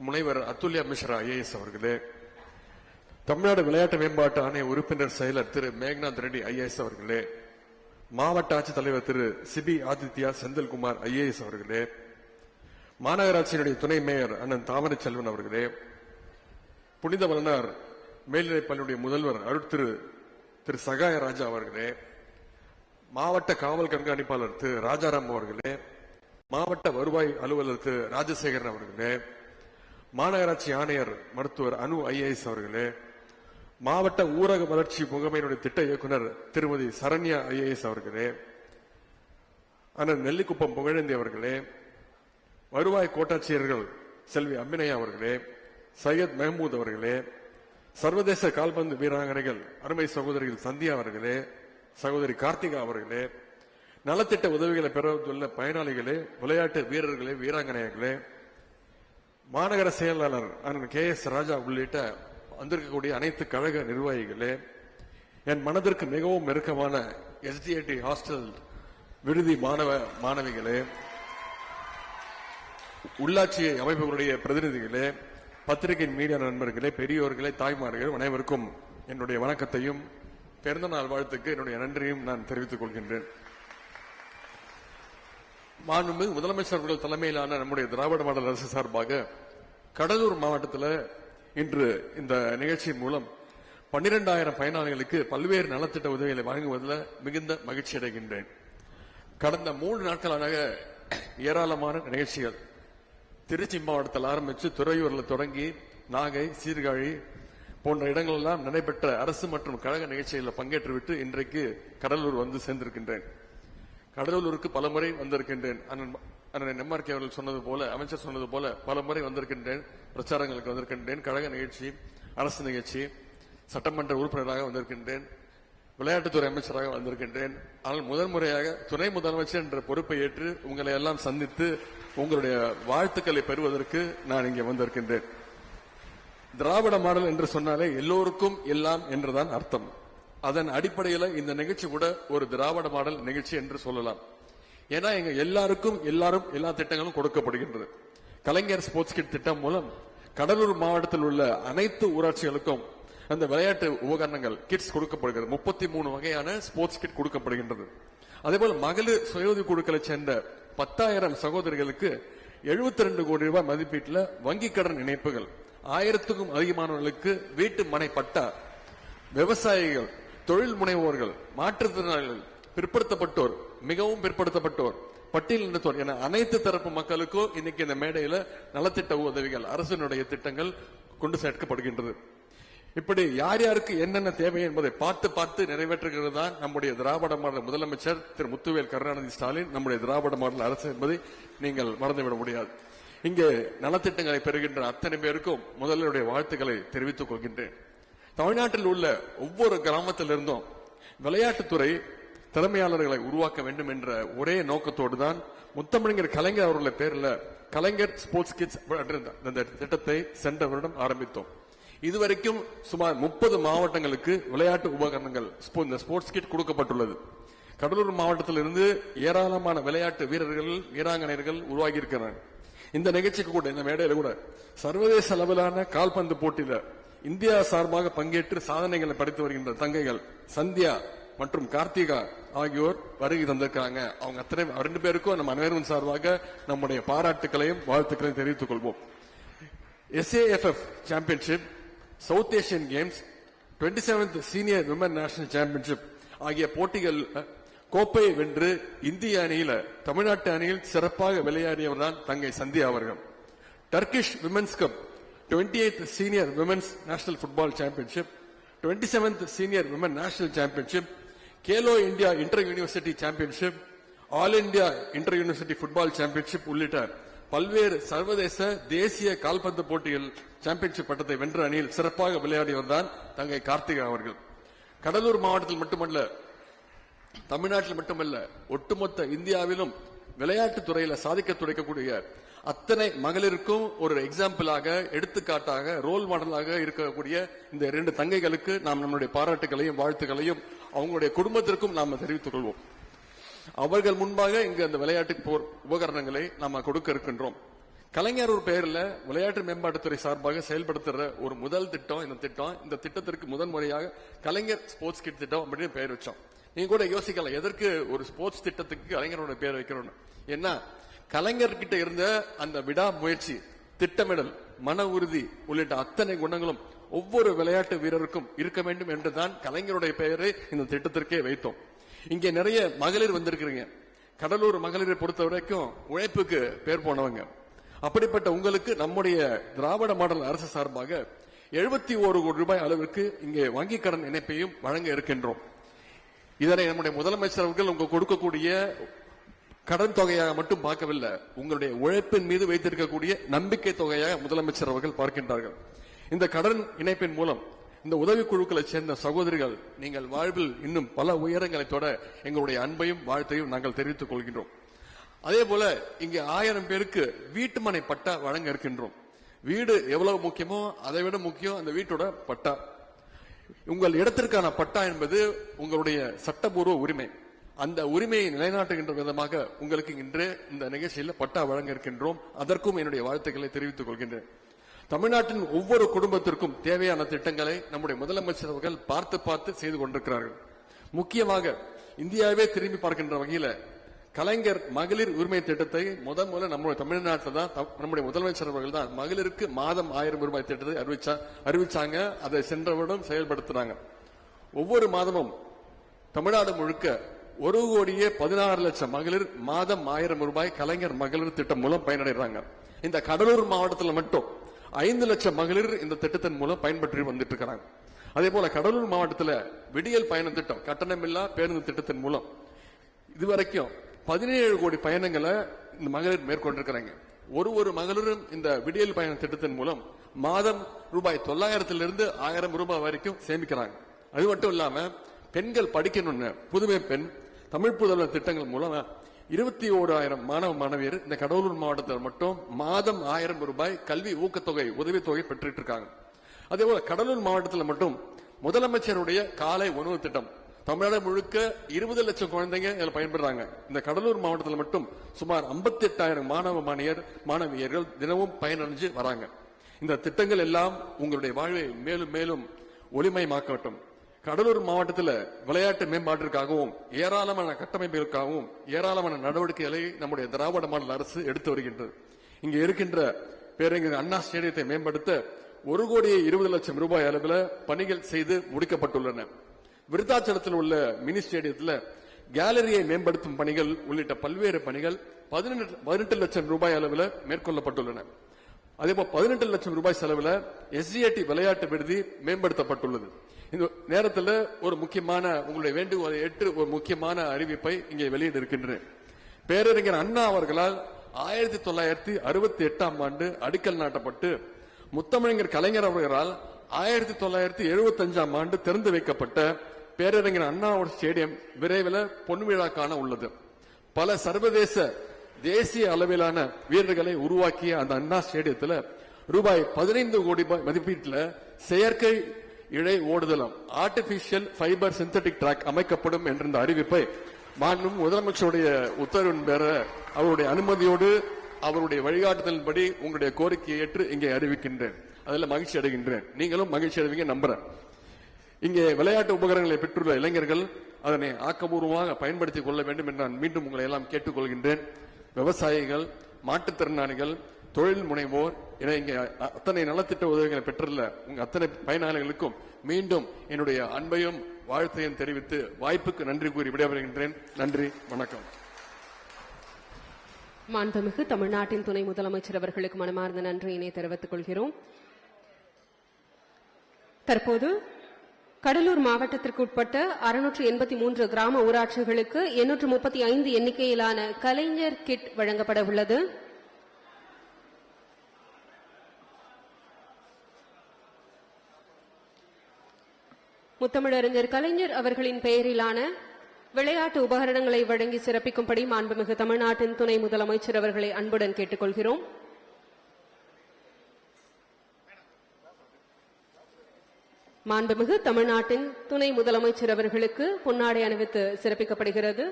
முனைவர் அதுல்யா மிஸ்ரா IAS அவர்களே, தமிழ்நாடு விளையாட்டு மேம்பாட்டு ஆணைய உறுப்பினர் செயலர் திரு மேக்நாத் ரெட்டி IAS அவர்களே, மாவட்ட ஆட்சித்தலைவர் திரு சிபி ஆதித்யா செந்தில்குமார் IAS அவர்களே, மாநகராட்சியினுடைய துணை மேயர் அண்ணன் தாமரை செல்வன் அவர்களே, புனித வளனார் மேல்நிலைப் பள்ளியுடைய முதல்வர் திரு சகாய ராஜா அவர்களே, மாவட்ட காவல் கண்காணிப்பாளர் திரு ராஜாராம் அவர்களே, மாவட்ட வருவாய் அலுவலர் திரு ராஜசேகரன் அவர்களே, மாநகராட்சி ஆணையர் மருத்துவர் அனு IAS அவர்களே, மாவட்ட ஊரக வளர்ச்சி முகமையினுடைய திட்ட இயக்குனர் திருமதி சரண்யா IAS அவர்களே, அண்ணன் நெல்லிக்குப்பம் புகழேந்தி அவர்களே, வருவாய் கோட்டாட்சியர்கள் செல்வி அம்பினையா அவர்களே, சையத் மெஹமூத் அவர்களே, சர்வதேச கால்பந்து வீராங்கனைகள் அருமை சகோதரிகள் சந்தியா அவர்களே, சகோதரி கார்த்திகா அவர்களே, நலத்திட்ட உதவிகளை பெறவுள்ள பயனாளிகளே, விளையாட்டு வீரர்களே, வீராங்கனைகளே, மாநகர செயலாளர் அண்ணன் KS ராஜா உள்ளிட்ட வந்திருக்கக்கூடிய அனைத்து கழக நிர்வாகிகளே, என் மனதிற்கு மிகவும் நெருக்கமான SDAT ஹாஸ்டல் விடுதி மாணவ மாணவிகளே, உள்ளாட்சி அமைப்புகளுடைய பிரதிநிதிகளே, பத்திரிகை மீடியா நண்பர்களே, பெரியோர்களே, தாய்மார்கள் அனைவருக்கும் என்னுடைய வணக்கத்தையும் பிறந்த நாள் வாழ்த்துக்கு என்னுடைய நன்றியும் நான் தெரிவித்துக் கொள்கின்றேன். மாண்புமிகு முதலமைச்சர் அவர்கள் தலைமையிலான நம்முடைய திராவிட மாடல் அரசு சார்பாக கடலூர் மாவட்டத்தில் இன்று இந்த நிகழ்ச்சியின் மூலம் 12,000 பயனாளிகளுக்கு பல்வேறு நலத்திட்ட உதவிகளை வழங்குவதில் மிகுந்த மகிழ்ச்சி அடைகின்றேன். கடந்த 3 நாட்களாக ஏராளமான நிகழ்ச்சிகள் திருச்சி மாவட்டத்தில் ஆரம்பித்து துறையூரில் தொடங்கி நாகை, சீர்காழி போன்ற இடங்களெல்லாம் நடைபெற்ற அரசு மற்றும் கழக நிகழ்ச்சிகளில் பங்கேற்றுவிட்டு இன்றைக்கு கடலூர் வந்து சேர்ந்திருக்கின்றேன். கடலூருக்கு பல முறை வந்திருக்கின்றேன். அண்ணன் MRK அவர்கள் சொன்னது போல, அமைச்சர் சொன்னது போல பல முறை வந்திருக்கின்றேன். பிரச்சாரங்களுக்கு வந்திருக்கின்றேன், கழக நிகழ்ச்சி, அரசு நிகழ்ச்சி, சட்டமன்ற உறுப்பினராக வந்திருக்கின்றேன், விளையாட்டுத்துறை அமைச்சராக வந்திருக்கின்றேன். ஆனால் முதன்முறையாக துணை முதலமைச்சர் என்ற பொறுப்பை ஏற்று உங்களை எல்லாம் சந்தித்து உங்களுடைய வாழ்த்துக்களை பெறுவதற்கு நான் இங்கே வந்திருக்கின்றேன். திராவிட மாடல் என்று சொன்னாலே எல்லோருக்கும் எல்லாம் என்றுதான் அர்த்தம். அதன் அடிப்படையில் இந்த நிகழ்ச்சி கூட ஒரு திராவிட மாடல் நிகழ்ச்சி என்று சொல்லலாம். ஏன்னா எங்க எல்லாருக்கும் எல்லா திட்டங்களும் கொடுக்கப்படுகின்றது. கலைஞர் ஸ்போர்ட்ஸ் கிட் திட்டம் மூலம் கடலூர் மாவட்டத்தில் உள்ள அனைத்து ஊராட்சிகளுக்கும் அந்த விளையாட்டு உபகரணங்கள் கிட்ஸ் கொடுக்கப்படுகிறது. 33 வகையான ஸ்போர்ட்ஸ் கிட் கொடுக்கப்படுகின்றது. அதேபோல் மகளிர் சுயஉதவி குழுக்களை சேர்ந்த 10,000 சகோதரிகளுக்கு 72 கோடி ரூபாய் மதிப்பீட்டில் வங்கி கடன் இணைப்புகள், 1000க்கும் அதிகமானவர்களுக்கு வீட்டு மனை பட்டா, விவசாயிகள், தொழில் முனைவோர்கள், மாற்றுத்திறனாளிகள், பிற்படுத்தப்பட்டோர், மிகவும் பிற்படுத்தப்பட்டோர், பட்டியலினத்தோர் என அனைத்து தரப்பு மக்களுக்கும் இன்னைக்கு இந்த மேடையில் நலத்திட்ட உதவிகள், அரசினுடைய திட்டங்கள் கொண்டு சேர்க்கப்படுகின்றது. இப்படி யார் யாருக்கு என்னென்ன தேவை என்பதை பார்த்து பார்த்து நிறைவேற்றுகிறது தான் நம்முடைய திராவிட மாடல் முதலமைச்சர் திரு முத்துவேல் கருணாநிதி ஸ்டாலின், நம்முடைய திராவிட மாடல் அரசு என்பதை நீங்கள் மறந்துவிட முடியாது. இங்கே நலத்திட்டங்களை பெறுகின்ற அத்தனை பேருக்கும் முதல்வருடைய வாழ்த்துக்களை தெரிவித்துக் கொள்கின்றேன். தமிழ்நாட்டில் உள்ள ஒவ்வொரு கிராமத்திலிருந்தும் விளையாட்டுத்துறை திறமையாளர்களை உருவாக்க வேண்டும் என்ற ஒரே நோக்கத்தோடு தான் முத்தமிழர் கலைஞர் அவர்களுடைய பேரில் கலைஞர் ஸ்போர்ட்ஸ் கிட்ஸ் என்ற திட்டத்தை சென்ற வருடம் ஆரம்பித்தோம். இதுவரைக்கும் சுமார் 30 மாவட்டங்களுக்கு விளையாட்டு உபகரணங்கள் இந்த ஸ்போர்ட்ஸ் கிட் கொடுக்கப்பட்டுள்ளது. கடலூர் மாவட்டத்திலிருந்து ஏராளமான விளையாட்டு வீரர்கள் வீராங்கனைகள் உருவாகி இருக்கிறார்கள். இந்த நிகழ்ச்சிக்கு கூட இந்த மேடையில கூட சர்வதேச அளவிலான கால்பந்து போட்டியில இந்தியா சார்பாக பங்கேற்று சாதனைகளை படைத்து வருகின்ற தங்கைகள் சந்தியா மற்றும் கார்த்திகா ஆகியோர் வருகை தந்திருக்காங்க. அவங்க அத்தனை 2 பேருக்கும் நம்ம அனைவரும் சார்பாக நம்முடைய பாராட்டுகளையும் வாழ்த்துக்களையும் தெரிவித்துக் கொள்வோம். SAFF championship, south Asian games, 27th senior women national championship ஆகிய போட்டிகள் கோப்பையை வென்று இந்திய அணியில தமிழ்நாட்டு அணியில் சிறப்பாக விளையாடியவர் தான் தங்கை சந்தியா அவர்கள். Turkish women's cup, 28th senior women's national football championship, 27th senior women national championship, Khelo India inter university championship, all India inter university football championship உள்ளிட்ட பல்வேறு சர்வதேச தேசிய கால்பந்து போட்டிகள் சாம்பியன்ஷிப் பட்டத்தை வென்ற அணியில் சிறப்பாக விளையாடியவர் தான் தங்கை கார்த்திகா அவர்கள். கடலூர் மாவட்டத்தில் மட்டுமல்ல, தமிழ்நாட்டில் மட்டுமல்ல, ஒட்டுமொத்த இந்தியாவிலும் விளையாட்டுத் துறையில சாதிக்க துடைக்கக்கூடிய அத்தனை மகளிருக்கும் ஒரு எக்ஸாம்பிளாக, எடுத்துக்காட்டாக, ரோல் மாடலாக இருக்கக்கூடிய இந்த 2 தங்கைகளுக்கு நாம் நம்முடைய பாராட்டுகளையும் வாழ்த்துக்களையும் அவங்களுடைய குடும்பத்திற்கும் நாம் தெரிவித்துக் கொள்வோம். அவர்கள் முன்பாக இங்கு அந்த விளையாட்டு உபகரணங்களை நாம கொடுக்க இருக்கின்றோம். கலைஞர் ஒரு பெயர்ல விளையாட்டு மேம்பாட்டுத்துறை சார்பாக செயல்படுத்துற ஒரு முதல் திட்டம் இந்த திட்டம். இந்த திட்டத்திற்கு முதன் முறையாக கலைஞர் ஸ்போர்ட்ஸ் கிட் திட்டம் அப்படின்னு பெயர் வச்சோம். நீங்க கூட யோசிக்கலாம், எதற்கு ஒரு ஸ்போர்ட்ஸ் திட்டத்துக்கு கலைஞரோட பேர் வைக்கிறோம். ஏன்னா கலைஞர்கிட்ட இருந்த அந்த விடா முயற்சி, திட்டமிடல், மன உறுதி உள்ளிட்ட அத்தனை குணங்களும் ஒவ்வொரு விளையாட்டு வீரருக்கும் இருக்க வேண்டும் என்றுதான் கலைஞருடைய பெயரை இந்த திட்டத்திற்கே வைத்தோம். இங்கே நிறைய மகளிர் வந்திருக்கிறீங்க. கடலூர் மகளிரை பொறுத்த வரைக்கும் உழைப்புக்கு பேர் போனவங்க. அப்படிப்பட்ட உங்களுக்கு நம்முடைய திராவிட மாடல் அரசு சார்பாக 71 கோடி ரூபாய் அளவிற்கு இங்கே வங்கி கடன் இணைப்பையும் வழங்க இருக்கின்றோம். இதனை நம்முடைய முதலமைச்சர் அவர்கள் உங்க கொடுக்கக்கூடிய கடன் தொகையாக மட்டும் பார்க்கவில்லை, உங்களுடைய உழைப்பின் மீது வைத்திருக்கக்கூடிய நம்பிக்கை தொகையாக முதலமைச்சர் அவர்கள் பார்க்கின்றார்கள். இந்த கடன் இணைப்பின் மூலம் இந்த உதவிக்குழுக்களை சேர்ந்த சகோதரிகள் நீங்கள் வாழ்வில் இன்னும் பல உயரங்களை தொட எங்களுடைய அன்பையும் வாழ்த்தையும் நாங்கள் தெரிவித்துக் கொள்கின்றோம். அதே போல இங்கே 1000 பேருக்கு வீட்டுமனை பட்டா வழங்க இருக்கின்றோம். வீடு எவ்வளவு முக்கியமோ அதை விட முக்கியம் அந்த வீட்டோட பட்டா. உங்கள் இடத்திற்கான பட்டா என்பது உங்களுடைய சட்டபூர்வ உரிமை. அந்த உரிமையை நிலைநாட்டுகின்ற விதமாக உங்களுக்கு இன்று இந்த நிகழ்ச்சியில் பட்டா வழங்க இருக்கின்றோம். அதற்கும் என்னுடைய வாழ்த்துக்களை தெரிவித்துக் கொள்கின்றேன். தமிழ்நாட்டின் ஒவ்வொரு குடும்பத்திற்கும் தேவையான திட்டங்களை நம்முடைய முதலமைச்சர் அவர்கள் பார்த்து பார்த்து செய்து கொண்டிருக்கிறார்கள். முக்கியமாக இந்தியாவே திரும்பி பார்க்கின்ற வகையில் கலைஞர் மகளிர் உரிமை திட்டத்தை முதல்ல நம்முடைய தமிழ்நாட்டில் தான் நம்முடைய முதலமைச்சர் அவர்கள் தான் மகளிருக்கு மாதம் 1000 ரூபாய் திட்டத்தை அறிவிச்சாங்க. அதை சென்ற வருடம் செயல்படுத்துறாங்க. ஒவ்வொரு மாதமும் தமிழ்நாடு முழுக்க 1,16,00,000 மகளிர் மாதம் 1000 ரூபாய் கலைஞர் மகளிர் திட்டம் மூலம் பயனடைறாங்க. இந்த கடலூர் மாவட்டத்தில் மட்டும் 5 லட்சம் மகளிர் இந்த திட்டத்தின் மூலம் பயன்பெற்று வந்துட்டு இருக்கிறாங்க. அதே போல கடலூர் மாவட்டத்தில் விடியல் பயண திட்டம், கட்டணமில்லா பேருந்து திட்டத்தின் மூலம் இதுவரைக்கும் 17 கோடி பயணங்களை இந்த மகளிர் மேற்கொண்டிருக்கிறாங்க. ஒரு மகளிரும் இந்த விடியல் பயண திட்டத்தின் மூலம் மாதம் ரூபாய் 900 1000 ரூபாய் வரைக்கும் சேமிக்கிறாங்க. அது மட்டும் இல்லாம பெண்கள் படிக்கணும்னு புதுமை பெண், தமிழ் புதல்வர் திட்டங்கள் மூலம் 21,000 மாணவ மாணவியர் இந்த கடலூர் மாவட்டத்தில் மட்டும் மாதம் 1000 ரூபாய் கல்வி ஊக்கத்தொகை உதவித்தொகை பெற்றுட்டு இருக்காங்க. அதே போல கடலூர் மாவட்டத்தில் மட்டும் முதலமைச்சருடைய காலை உணவு திட்டம் தமிழ்நாடு முழுக்க 20 லட்சம் குழந்தைங்க இதுல பயன்படுறாங்க. இந்த கடலூர் மாவட்டத்தில் மட்டும் சுமார் 58,000 மாணவ மாணவியர்கள் தினமும் பயனடைஞ்சு வராங்க. இந்த திட்டங்கள் எல்லாம் உங்களுடைய வாழ்வை மேலும் மேலும் ஒளிமயமாக்கட்டும். கடலூர் மாவட்டத்தில் விளையாட்டு மேம்பாட்டிற்காகவும் ஏராளமான கட்டமைப்புகளுக்காகவும் ஏராளமான நடவடிக்கைகளை நம்முடைய திராவிட மாடல் அரசு எடுத்து வருகின்றது. இங்கே இருக்கின்ற பேரறிஞர் அண்ணா ஸ்டேடியத்தை மேம்படுத்த 1,20,00,000 ரூபாய் அளவில் பணிகள் செய்து முடிக்கப்பட்டுள்ளன. விருத்தாச்சலத்தில் உள்ள மினி ஸ்டேடியத்தில் கேலரியை மேம்படுத்தும் பணிகள் உள்ளிட்ட பல்வேறு பணிகள் 18 லட்சம் ரூபாய் அளவில் மேற்கொள்ளப்பட்டுள்ளன. அதே போல 18 லட்சம் ரூபாய் செலவில் SGAT விளையாட்டு விடுதி மேம்படுத்தப்பட்டுள்ளது. இந்த நேரத்தில் ஒரு முக்கியமான உங்களுடைய வேண்டுகோளை ஏற்று ஒரு முக்கியமான அறிவிப்பை இங்கே வெளியிட இருக்கின்றேன். பேரறிஞர் அண்ணா அவர்களால் 1968ஆம் ஆண்டு அடிக்கல் நாட்டப்பட்டு முத்தமிழர் கலைஞர் அவர்களால் 1975ஆம் ஆண்டு திறந்து வைக்கப்பட்ட பேரறிஞர் அண்ணா ஸ்டேடியம் விரைவில் பொன்விழா காண உள்ளது. பல சர்வதேச தேசிய அளவிலான வீரர்களை உருவாக்கிய அந்த அண்ணா ஸ்டேடியத்தில் ரூபாய் 15 கோடி மதிப்பீட்டில் செயற்கை இழை ஓடுதளம் ஆர்டிபிஷியல் ஃபைபர் சிந்தட்டிக் ட்ராக் அமைக்கப்படும் என்ற இந்த அறிவிப்பை மாண்புமிகு முதலமைச்சருடைய உத்தரவின் பேர அவருடைய அனுமதியோடு அவருடைய வழிகாட்டுதலின்படி உங்களுடைய கோரிக்கையை ஏற்று இங்கே அறிவிக்கின்றேன். அதில் மகிழ்ச்சி அடைகின்றேன். நீங்களும் மகிழ்ச்சி அடைவீங்க நம்புறேன். இங்கே விளையாட்டு உபகரணங்களை பெற்றுள்ள இளைஞர்கள் அதனை ஆக்கப்பூர்வமாக பயன்படுத்திக் கொள்ள வேண்டும் என்று நான் மீண்டும் உங்களை எல்லாம் கேட்டுக்கொள்கின்றேன். விவசாயிகள், மாற்றுத்திறனாளிகள், தொழில் முனைவோர் என இங்கே அத்தனை நலத்திட்ட உதவிகளை பெற்றுள்ள உங்க அத்தனை பயனாளிகளுக்கும் மீண்டும் என்னுடைய அன்பையும் வாழ்த்தையும் தெரிவித்து வாய்ப்புக்கு நன்றி கூறி விடைபெறுகின்றேன். நன்றி, வணக்கம். மாண்புமிகு தமிழ்நாட்டின் துணை முதலமைச்சர் அவர்களுக்கு மனமார்ந்த நன்றியினை தெரிவித்துக் கொள்கிறோம். தற்போது கடலூர் மாவட்டத்திற்கு உட்பட்ட 683 கிராம ஊராட்சிகளுக்கு 835 எண்ணிக்கையிலான கலைஞர் கிட் வழங்கப்பட உள்ளது. முத்தமிழறிஞர் கலைஞர் அவர்களின் பெயரிலான விளையாட்டு உபகரணங்களை வழங்கி சிறப்பிக்கும்படி மாண்புமிகு தமிழ்நாட்டின் துணை முதலமைச்சர் அவர்களை அன்புடன் கேட்டுக்கொள்கிறோம். மாண்புமிகு தமிழ்நாட்டின் துணை முதலமைச்சர் அவர்களுக்கு பொன்னாடை அணிவித்து சிறப்பிக்கப்படுகிறது.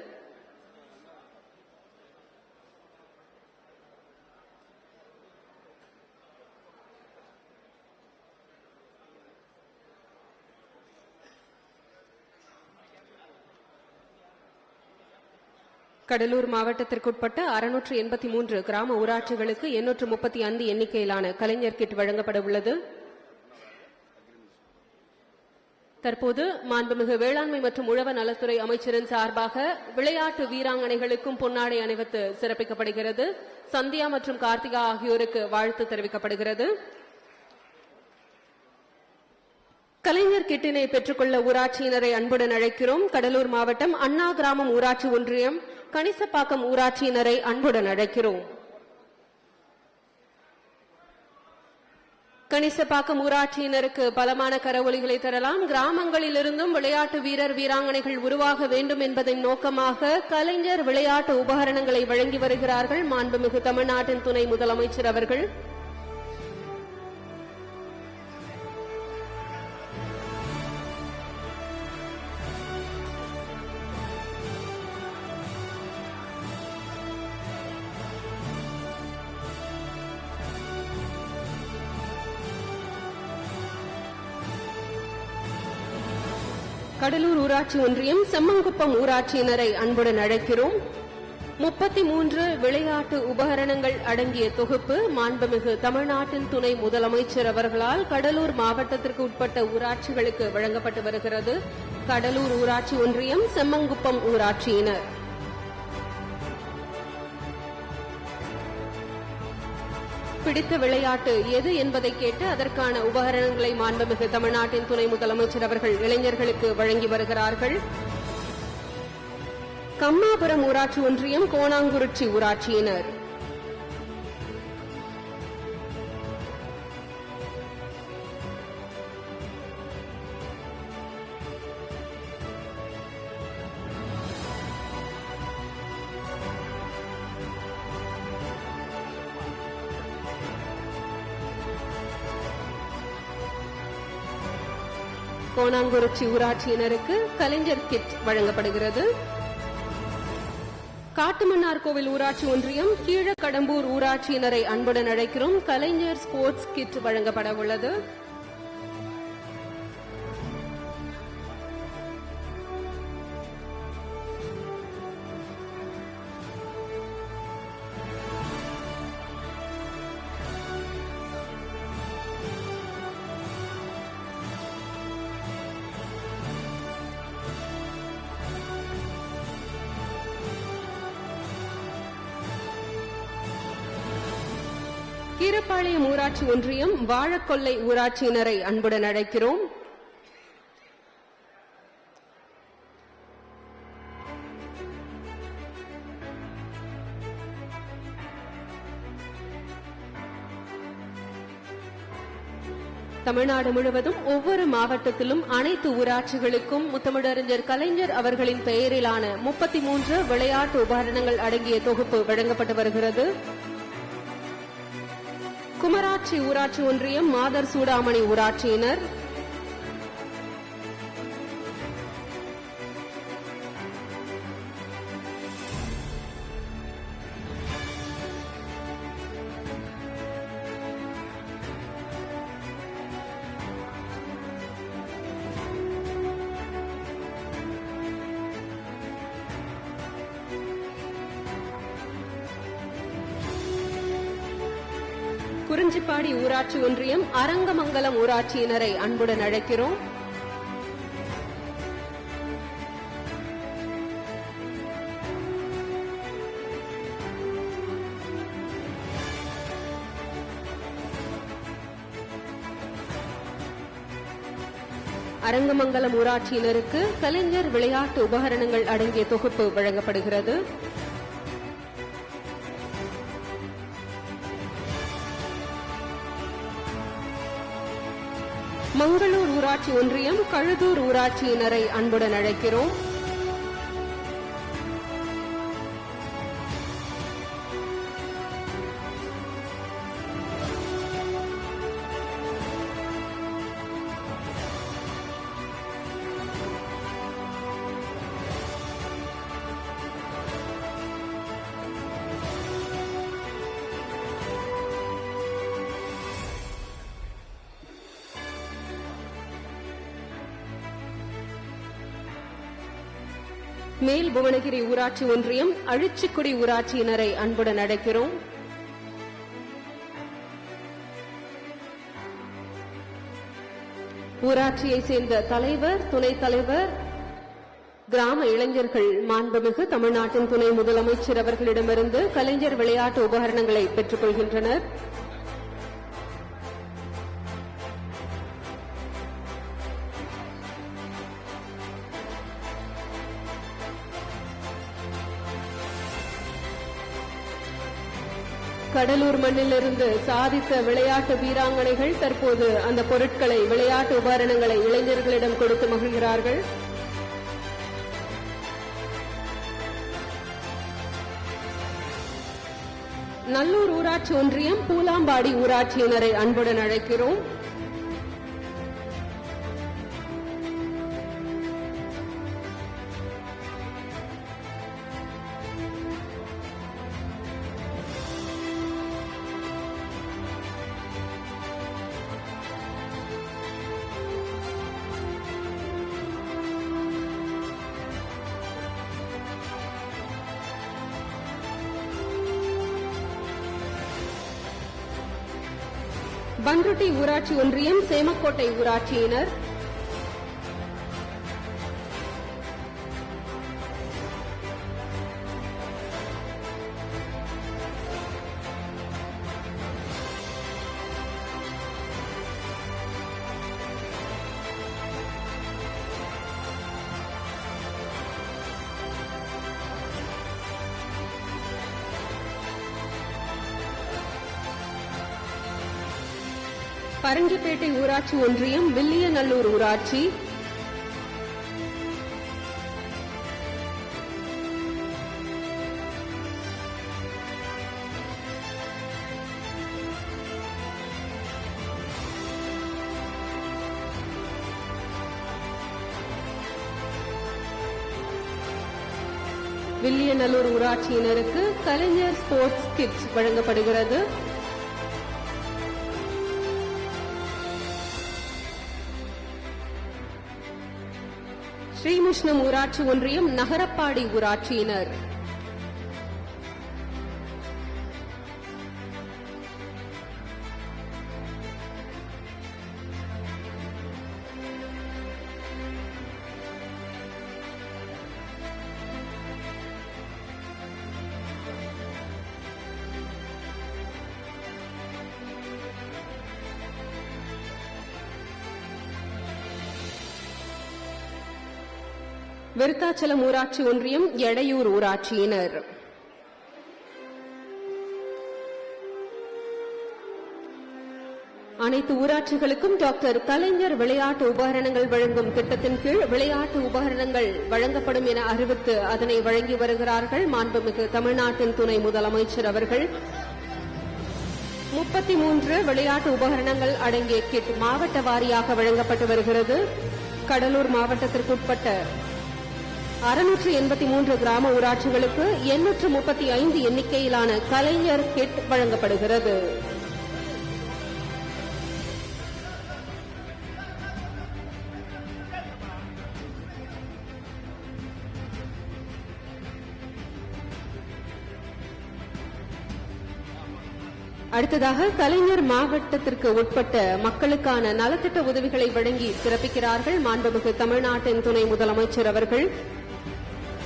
கடலூர் மாவட்டத்திற்குட்பட்ட 683 கிராம ஊராட்சிகளுக்கு 835 எண்ணிக்கையிலான கலைஞர் கிட் வழங்கப்பட உள்ளது. தற்போது மாண்புமிகு வேளாண்மை மற்றும் உழவு நலத்துறை அமைச்சரின் சார்பாக விளையாட்டு வீராங்கனைகளுக்கும் பொன்னாடை அணிவித்து சிறப்பிக்கப்படுகிறது. சந்தியா மற்றும் கார்த்திகா ஆகியோருக்கு வாழ்த்து தெரிவிக்கப்படுகிறது. கலைஞர் கிட்டினை பெற்றுக்கொள்ள ஊராட்சியினரை அன்புடன் அழைக்கிறோம். கடலூர் மாவட்டம் அண்ணா கிராமம் ஊராட்சி ஒன்றியம் கணிசப்பாக்கம் ஊராட்சியினரை அன்புடன் அழைக்கிறோம். கணிசப்பாக்கம் ஊராட்சியினருக்கு பலமான கரவொலிகளை தரலாம். கிராமங்களிலிருந்தும் விளையாட்டு வீரர் வீராங்கனைகள் உருவாக வேண்டும் என்பதன் நோக்கமாக கலைஞர் விளையாட்டு உபகரணங்களை வழங்கி வருகிறார்கள் மாண்புமிகு தமிழ்நாட்டின் துணை முதலமைச்சர் அவர்கள். கடலூர் ஊராட்சி ஒன்றியம் செம்மங்குப்பம் ஊராட்சியினரை அன்புடன் அழைக்கிறோம். 33 விளையாட்டு உபகரணங்கள் அடங்கிய தொகுப்பு மாண்புமிகு தமிழ்நாட்டின் துணை முதலமைச்சர் அவர்களால் கடலூர் மாவட்டத்திற்கு உட்பட்ட ஊராட்சிகளுக்கு வழங்கப்பட்டு வருகிறது. கடலூர் ஊராட்சி ஒன்றியம் செம்மங்குப்பம் ஊராட்சியினர் பிடித்த விளையாட்டு எது என்பதை கேட்டு அதற்கான உபகரணங்களை மாண்புமிகு தமிழ்நாட்டின் துணை முதலமைச்சர் அவர்கள் இளைஞர்களுக்கு வழங்கி வருகிறார்கள். கம்மாபுரம் ஊராட்சி ஒன்றியம் கோணாங்குறிச்சி ஊராட்சியினர் கோணாங்குறிச்சி ஊராட்சியினருக்கு கலைஞர் கிட் வழங்கப்படுகிறது. காட்டுமன்னார் கோவில் ஊராட்சி ஒன்றியம் கீழக்கடம்பூர் ஊராட்சியினரை அன்புடன் அழைக்கிறோம். கலைஞர் ஸ்போர்ட்ஸ் கிட் வழங்கப்பட உள்ளது. கீரப்பாளையம் ஊராட்சி ஒன்றியம் வாழக்கொல்லை ஊராட்சியினரை அன்புடன் அழைக்கிறோம். தமிழ்நாடு முழுவதும் ஒவ்வொரு மாவட்டத்திலும் அனைத்து ஊராட்சிகளுக்கும் முத்தமிழறிஞர் கலைஞர் அவர்களின் பெயரிலான 33 விளையாட்டு உபகரணங்கள் அடங்கிய தொகுப்பு வழங்கப்பட்டு வருகிறது. குமராட்சி ஊராட்சி ஒன்றியம் மாதர் சூடாமணி ஊராட்சியினர், குறிஞ்சிப்பாடி ஊராட்சி ஒன்றியம் அரங்கமங்கலம் ஊராட்சியினரை அன்புடன் அழைக்கிறோம். அரங்கமங்கலம் ஊராட்சியினருக்கு கலைஞர் விளையாட்டு உபகரணங்கள் அடங்கிய தொகுப்பு வழங்கப்படுகிறது. மங்களூர் ஊராட்சி ஒன்றியம் கழுதூர் ஊராட்சியினரை அன்புடன் அழைக்கிறோம். மேல் புவனகிரி ஊராட்சி ஒன்றியம் அழிச்சிக்குடி ஊராட்சியினரை அன்புடன் அழைக்கிறோம். ஊராட்சியை சேர்ந்த தலைவர், துணைத் தலைவர், கிராம இளைஞர்கள் மாண்புமிகு தமிழ்நாட்டின் துணை முதலமைச்சர் அவர்களிடமிருந்து கலைஞர் விளையாட்டு உபகரணங்களை பெற்றுக் கொள்கின்றனர். கடலூர் மண்ணிலிருந்து சாதித்த விளையாட்டு வீராங்கனைகள் தற்போது அந்த பொருட்களை, விளையாட்டு உபகரணங்களை இளைஞர்களிடம் கொடுத்து மகிழ்கிறார்கள். நல்லூர் ஊராட்சி ஒன்றியம் பூலாம்பாடி ஊராட்சியினரை அன்புடன் அழைக்கிறோம். பன்ருட்டி ஊராட்சி ஒன்றியம் சேமக்கோட்டை ஊராட்சியினர், பரங்கிப்பேட்டை ஊராட்சி ஒன்றியம் வில்லியநல்லூர் ஊராட்சி, வில்லியநல்லூர் ஊராட்சியினருக்கு கலைஞர் ஸ்போர்ட்ஸ் கிட்ஸ் வழங்கப்படுகிறது. ஸ்ரீமுஷ்ணம் ஊராட்சி ஒன்றியம் நகரப்பாடி ஊராட்சியினர், விருத்தாச்சலம் ஊராட்சி ஒன்றியம் எடையூர் ஊராட்சியினர். அனைத்து ஊராட்சிகளுக்கும் டாக்டர் கலைஞர் விளையாட்டு உபகரணங்கள் வழங்கும் திட்டத்தின் கீழ் விளையாட்டு உபகரணங்கள் வழங்கப்படும் என அறிவித்து அதனை வழங்கி வருகிறார்கள் மாண்புமிகு தமிழ்நாட்டின் துணை முதலமைச்சர் அவர்கள். 33 விளையாட்டு உபகரணங்கள் அடங்கிய கிட் மாவட்ட வாரியாக வழங்கப்பட்டு வருகிறது. கடலூர் மாவட்டத்திற்குட்பட்ட 683 கிராம ஊராட்சிகளுக்கு 835 எண்ணிக்கையிலான கலைஞர் கிட் வழங்கப்படுகிறது. அடுத்ததாக கலைஞர் மாவட்டத்திற்கு உட்பட்ட மக்களுக்கான நலத்திட்ட உதவிகளை வழங்கி சிறப்பிக்கிறார்கள் மாண்புமிகு தமிழ்நாட்டின் துணை முதலமைச்சர் அவர்கள்.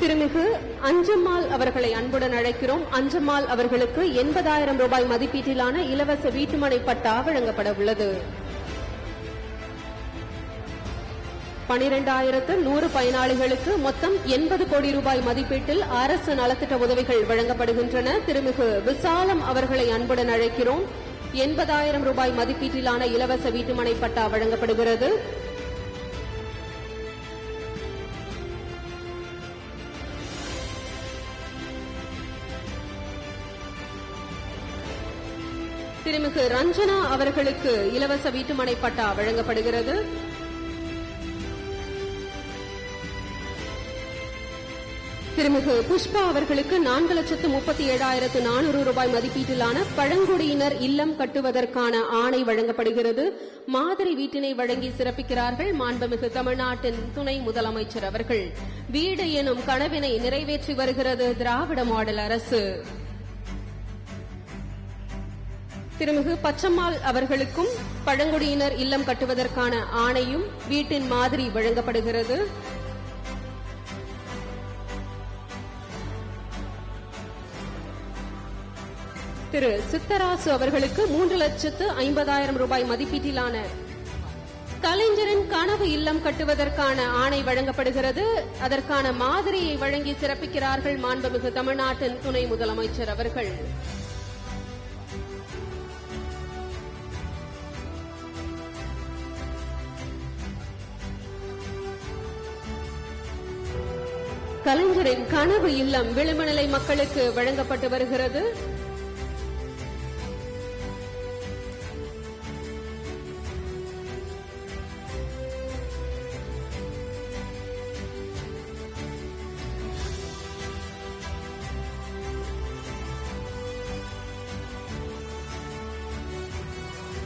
திருமிகு அஞ்சம்மாள் அவர்களை அன்புடன் அழைக்கிறோம். அஞ்சம்மாள் அவர்களுக்கு 80,000 ரூபாய் மதிப்பீட்டிலான இலவச வீட்டுமனை பட்டா வழங்கப்பட உள்ளது. 12,100 பயனாளிகளுக்கு மொத்தம் 80 கோடி ரூபாய் மதிப்பீட்டில் அரசு நலத்திட்ட உதவிகள் வழங்கப்படுகின்றன. திருமிகு விசாலம் அவர்களை அன்புடன் அழைக்கிறோம். 80,000 ரூபாய் மதிப்பீட்டிலான இலவச வீட்டுமனை பட்டா வழங்கப்படுகிறது. திருமிகு ரஞ்சனா அவர்களுக்கு இலவச வீட்டுமனை பட்டா வழங்கப்படுகிறது. திருமிகு புஷ்பா அவர்களுக்கு 4,37,400 ரூபாய் மதிப்பீட்டிலான பழங்குடியினர் இல்லம் கட்டுவதற்கான ஆணை வழங்கப்படுகிறது. மாதிரி வீட்டினை வழங்கி சிறப்பிக்கிறார்கள் மாண்புமிகு தமிழ்நாட்டின் துணை முதலமைச்சர் அவர்கள். வீடு எனும் கனவினை நிறைவேற்றி வருகிறது திராவிட மாடல் அரசு. திருமிகு பச்சம்மாள் அவர்களுக்கும் பழங்குடியினர் இல்லம் கட்டுவதற்கான ஆணையும் வீட்டின் மாதிரி வழங்கப்படுகிறது. திரு சித்தராசு அவர்களுக்கு 3,50,000 ரூபாய் மதிப்பீட்டிலான கலைஞரின் கனவு இல்லம் கட்டுவதற்கான ஆணை வழங்கப்படுகிறது. அதற்கான மாதிரியை வழங்கி சிறப்பிக்கிறார்கள் மாண்புமிகு தமிழ்நாட்டின் துணை முதலமைச்சர் அவர்கள். கலைஞரின் கனவு இல்லம் விளிம்புநிலை மக்களுக்கு வழங்கப்பட்டு வருகிறது.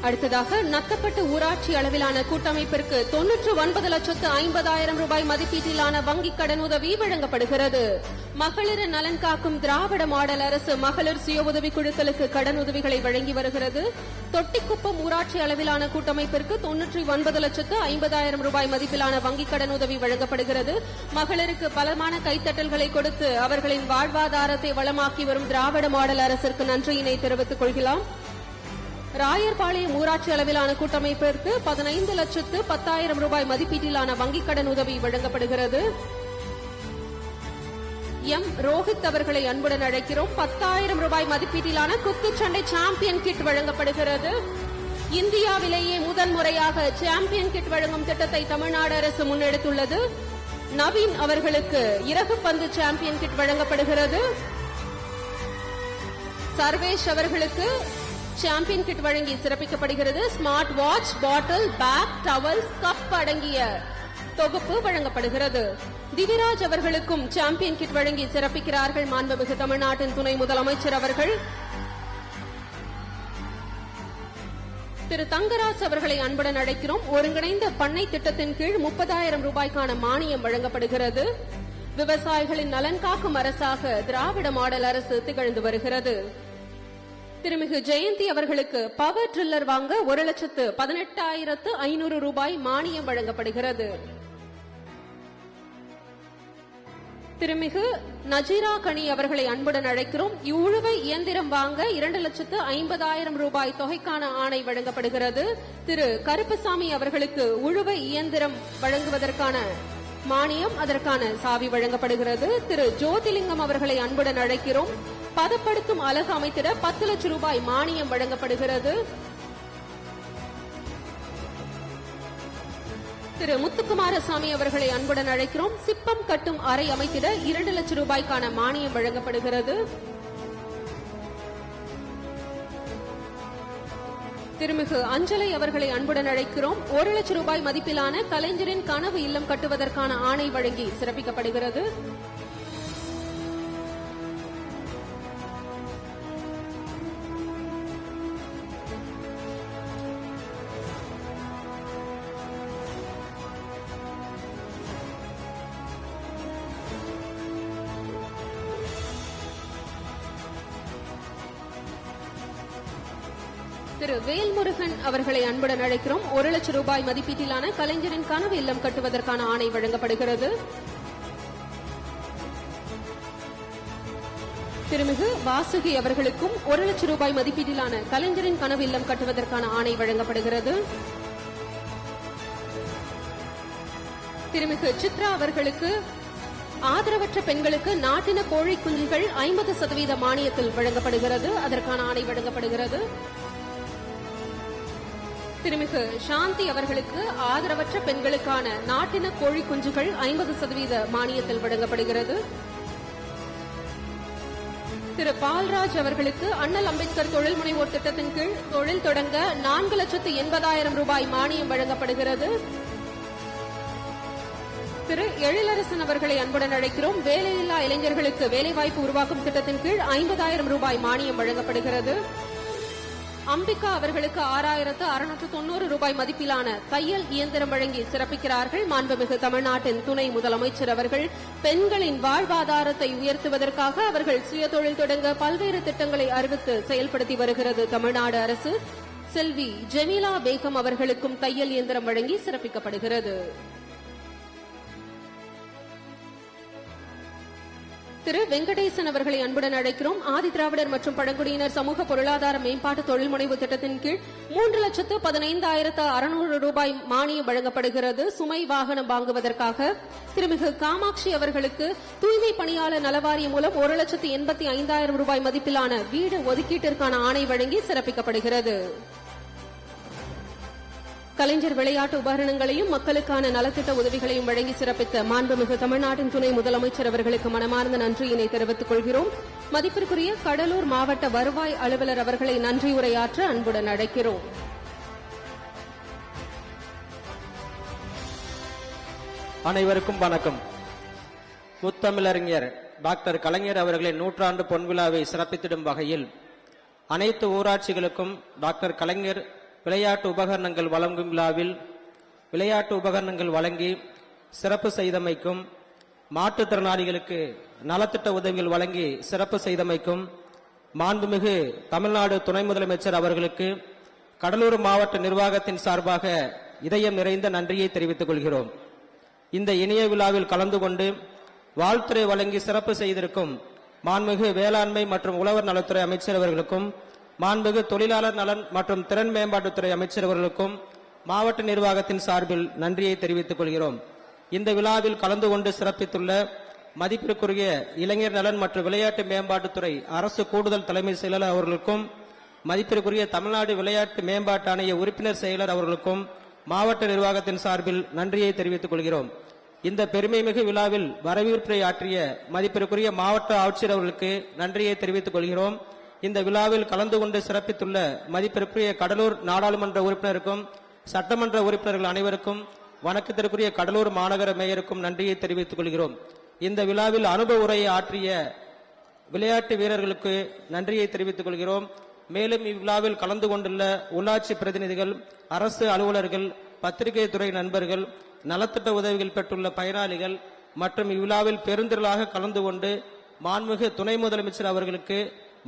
அடுத்ததாக நத்தப்பட்டு ஊராட்சி அளவிலான கூட்டமைப்பிற்கு 99,50,000 ரூபாய் மதிப்பீட்டிலான வங்கிக் கடன் உதவி வழங்கப்படுகிறது. மகளிர் நலன் காக்கும் திராவிட மாடல் அரசு மகளிர் சுய உதவி குழுக்களுக்கு கடன் உதவிகளை வழங்கி வருகிறது. தொட்டிக்குப்பம் ஊராட்சி அளவிலான கூட்டமைப்பிற்கு 99,50,000 ரூபாய் மதிப்பிலான வங்கிக் கடன் உதவி வழங்கப்படுகிறது. மகளிருக்கு பலமான கைத்தட்டல்களை கொடுத்து அவர்களின் வாழ்வாதாரத்தை வளமாக்கி வரும் திராவிட மாடல் அரசிற்கு நன்றியினை தெரிவித்துக் கொள்கிறோம். ராயர்பாளையம் ஊராட்சி அளவிலான கூட்டமைப்பிற்கு 15,10,000 ரூபாய் மதிப்பீட்டிலான வங்கிக் கடன் உதவி வழங்கப்படுகிறது. எம் ரோஹித் அவர்களை அன்புடன் அழைக்கிறோம். 10,000 ரூபாய் மதிப்பீட்டிலான குத்துச்சண்டை சாம்பியன் கிட் வழங்கப்படுகிறது. இந்தியாவிலேயே முதல் முறையாக சாம்பியன் கிட் வழங்கும் திட்டத்தை தமிழ்நாடு அரசு முன்னெடுத்துள்ளது. நவீன் அவர்களுக்கு இறகுப்பந்து சாம்பியன் கிட் வழங்கப்படுகிறது. சர்வேஷ் அவர்களுக்கு சாம்பியன் கிட் வழங்கி சிறப்பிக்கப்படுகிறது. ஸ்மார்ட் வாட்ச், பாட்டில், பேக், டவல், கப் அடங்கிய தொகுப்பு வழங்கப்படுகிறது. திவிராஜ் அவர்களுக்கும் சாம்பியன் கிட் வழங்கி சிறப்பிக்கிறார்கள் மாண்புமிகு தமிழ்நாட்டின் துணை முதலமைச்சர் அவர்கள். திரு தங்கராஜ் அவர்களை அன்புடன் அழைக்கிறோம். ஒருங்கிணைந்த பண்ணை திட்டத்தின் கீழ் 30,000 ரூபாய்க்கான மானியம் வழங்கப்படுகிறது. விவசாயிகளின் நலன் காக்கும் அரசாக திராவிட மாடல் அரசு திகழ்ந்து வருகிறது. திருமிகு ஜெயந்தி அவர்களுக்கு பவர் ட்ரில்லர் வாங்க 1,18,500 ரூபாய் மானியம் வழங்கப்படுகிறது. திருமிகு நஜீரா கனி அவர்களை அன்புடன் அழைக்கிறோம். உழுவை இயந்திரம் வாங்க 2,50,000 ரூபாய் தொகைக்கான ஆணை வழங்கப்படுகிறது. திரு கருப்பசாமி அவர்களுக்கு உழுவை இயந்திரம் வழங்குவதற்கான மானியம் அதற்கான சாவி வழங்கப்படுகிறது. திரு ஜோதிலிங்கம் அவர்களை அன்புடன் அழைக்கிறோம். பதப்படுத்தும் அலகு அமைத்திட 10 லட்சம் ரூபாய் மானியம் வழங்கப்படுகிறது. திரு முத்துக்குமாரசாமி அவர்களை அன்புடன் அழைக்கிறோம். சிப்பம் கட்டும் அறை அமைத்திட 2 லட்சம் ரூபாய்க்கான மானியம் வழங்கப்படுகிறது. திருமிகு அஞ்சலை அவர்களை அன்புடன் அழைக்கிறோம். 1 லட்சம் ரூபாய் மதிப்பிலான கலைஞரின் கனவு இல்லம் கட்டுவதற்கான ஆணை வழங்கி சிறப்பிக்கப்படுகிறது. திரு வேல்முருகன் அவர்களை அன்புடன் அழைக்கிறோம். 1 லட்சம் ரூபாய் மதிப்பீட்டிலான கலைஞரின் கனவு இல்லம் கட்டுவதற்கான ஆணை வழங்கப்படுகிறது. திருமிகு வாசுகி அவர்களுக்கும் 1 லட்சம் ரூபாய் மதிப்பீட்டிலான கலைஞரின் கனவு இல்லம் கட்டுவதற்கான ஆணை வழங்கப்படுகிறது. திருமிகு சித்ரா அவர்களுக்கு ஆதரவற்ற பெண்களுக்கு நாட்டின கோழி குஞ்சுகள் 50% மானியத்தில் வழங்கப்படுகிறது. அதற்கான ஆணை வழங்கப்படுகிறது. திருமிகு சாந்தி அவர்களுக்கு ஆதரவற்ற பெண்களுக்கான நாட்டின கோழி குஞ்சுகள் 50% மானியத்தில் வழங்கப்படுகிறது. திரு பால்ராஜ் அவர்களுக்கு அண்ணல் அம்பேத்கர் தொழில் முனைவோர் திட்டத்தின் கீழ் தொழில் தொடங்க 4,80,000 ரூபாய் மானியம் வழங்கப்படுகிறது. திரு எழிலரசன் அவர்களை அன்புடன் அழைக்கிறோம். வேலையில்லா இளைஞர்களுக்கு வேலைவாய்ப்பு உருவாக்கும் திட்டத்தின் கீழ் 50,000 ரூபாய் மானியம் வழங்கப்படுகிறது. அம்பிகா அவர்களுக்கு 6,690 ரூபாய் மதிப்பிலான தையல் இயந்திரம் வழங்கி சிறப்பிக்கிறார்கள். மாண்புமிகு தமிழ்நாட்டின் துணை முதலமைச்சர் அவர்கள் பெண்களின் வாழ்வாதாரத்தை உயர்த்துவதற்காக அவர்கள் சுயதொழில் தொடங்க பல்வேறு திட்டங்களை அறிவித்து செயல்படுத்தி வருகிறது தமிழ்நாடு அரசு. செல்வி ஜெமீலா பேகம் அவர்களுக்கும் தையல் இயந்திரம் வழங்கி சிறப்பிக்கப்படுகிறது. திரு வெங்கடேசன் அவர்களை அன்புடன் அழைக்கிறோம். ஆதி திராவிடர் மற்றும் பழங்குடியினர் சமூக பொருளாதார மேம்பாட்டு தொழில் முனைவு திட்டத்தின் கீழ் 3,15,600 ரூபாய் மானியம் வழங்கப்படுகிறது. சுமை வாகனம் வாங்குவதற்காக திருமிகு காமாட்சி அவர்களுக்கு தூய்மை பணியாளர் நலவாரியம் மூலம் 1,85,000 ரூபாய் மதிப்பிலான வீடு ஒதுக்கீட்டிற்கான ஆணை வழங்கி சிறப்பிக்கப்படுகிறது. கலைஞர் விளையாட்டு உபகரணங்களையும் மக்களுக்கான நலத்திட்ட உதவிகளையும் வழங்கி சிறப்பித்த மாண்புமிகு தமிழ்நாட்டின் துணை முதலமைச்சர் அவர்களுக்கு மனமார்ந்த நன்றியினை தெரிவித்துக் கொள்கிறோம். மதிப்பிற்குரிய கடலூர் மாவட்ட வருவாய் அலுவலர் அவர்களை நன்றி உரையாற்ற அன்புடன் அழைக்கிறோம். அனைவருக்கும் வணக்கம். முத்தமிழறிஞர் டாக்டர் கலைஞர் அவர்களின் 100ஆண்டு பொன்விழாவை சிறப்பித்திடும் வகையில் அனைத்து ஊராட்சிகளுக்கும் டாக்டர் கலைஞர் விளையாட்டு உபகரணங்கள் வழங்கும் விழாவில் விளையாட்டு உபகரணங்கள் வழங்கி சிறப்பு செய்தமைக்கும், மாற்றுத்திறனாளிகளுக்கு நலத்திட்ட உதவிகள் வழங்கி சிறப்பு செய்தமைக்கும் மாண்புமிகு தமிழ்நாடு துணை முதலமைச்சர் அவர்களுக்கு கடலூர் மாவட்ட நிர்வாகத்தின் சார்பாக இதயம் நிறைந்த நன்றியை தெரிவித்துக் கொள்கிறோம். இந்த இனிய விழாவில் கலந்து கொண்டு வாழ்த்துறை வழங்கி சிறப்பு செய்திருக்கும் மாண்புமிகு வேளாண்மை மற்றும் உழவர் நலத்துறை அமைச்சர் அவர்களுக்கும், மாண்புமிகு தொழிலாளர் நலன் மற்றும் திறன் மேம்பாட்டுத்துறை அமைச்சர் அவர்களுக்கும் மாவட்ட நிர்வாகத்தின் சார்பில் நன்றியை தெரிவித்துக் கொள்கிறோம். இந்த விழாவில் கலந்து கொண்டு சிறப்பித்துள்ள மதிப்பிற்குரிய இளைஞர் நலன் மற்றும் விளையாட்டு மேம்பாட்டுத்துறை அரசு கூடுதல் தலைமை செயலாளர் அவர்களுக்கும், மதிப்பிற்குரிய தமிழ்நாடு விளையாட்டு மேம்பாட்டு ஆணைய உறுப்பினர் செயலர் அவர்களுக்கும் மாவட்ட நிர்வாகத்தின் சார்பில் நன்றியை தெரிவித்துக் கொள்கிறோம். இந்த பெருமைமிகு விழாவில் வரவேற்புரை ஆற்றிய மதிப்பிற்குரிய மாவட்ட ஆட்சியர் அவர்களுக்கு நன்றியை தெரிவித்துக் கொள்கிறோம். இந்த விழாவில் கலந்து கொண்டு சிறப்பித்துள்ள மதிப்பிற்குரிய கடலூர் நாடாளுமன்ற உறுப்பினருக்கும் சட்டமன்ற உறுப்பினர்கள் அனைவருக்கும், வணக்கத்திற்குரிய கடலூர் மாநகர மேயருக்கும் நன்றியை தெரிவித்துக் கொள்கிறோம். இந்த விழாவில் அனுபவ உரையை ஆற்றிய விளையாட்டு வீரர்களுக்கு நன்றியை தெரிவித்துக் கொள்கிறோம். மேலும் இவ்விழாவில் கலந்து கொண்டுள்ள உள்ளாட்சி பிரதிநிதிகள், அரசு அலுவலர்கள், பத்திரிகை துறை நண்பர்கள், நலத்திட்ட உதவிகள் பெற்றுள்ள பயனாளிகள் மற்றும் இவ்விழாவில் பெருந்திரளாக கலந்து கொண்டு மாண்புமிகு துணை முதலமைச்சர் அவர்களுக்கு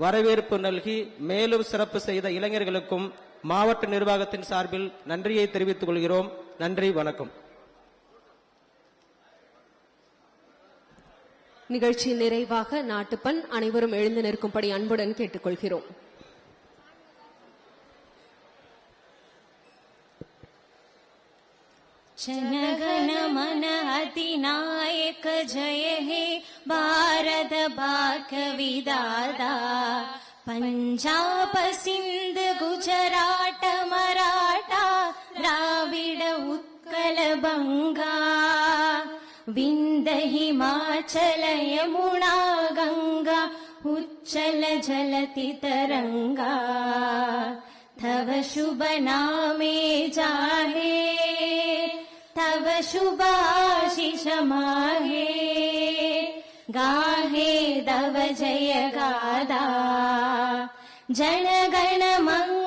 வரவேற்பு நல்கி மேலும் சிறப்பு செய்த இளைஞர்களுக்கும் மாவட்ட நிர்வாகத்தின் சார்பில் நன்றியை தெரிவித்துக் கொள்கிறோம். நன்றி, வணக்கம். நிகழ்ச்சி நிறைவாக நாட்டுப்பண் அனைவரும் எழுந்து நிற்கும்படி அன்புடன் கேட்டுக்கொள்கிறோம். जनगण मन अधिनायक जय हे भारत भाग्य विधाता पंजाब सिंध गुजरात मराठा द्राविड उत्कल बंगा विंध्य हिमाचल यमुना गंगा उच्चल जलति तरंगा तव शुभ नामे जाहे तव शुभ आशीष माहे गाहे तव जय गादा जन गण मंगल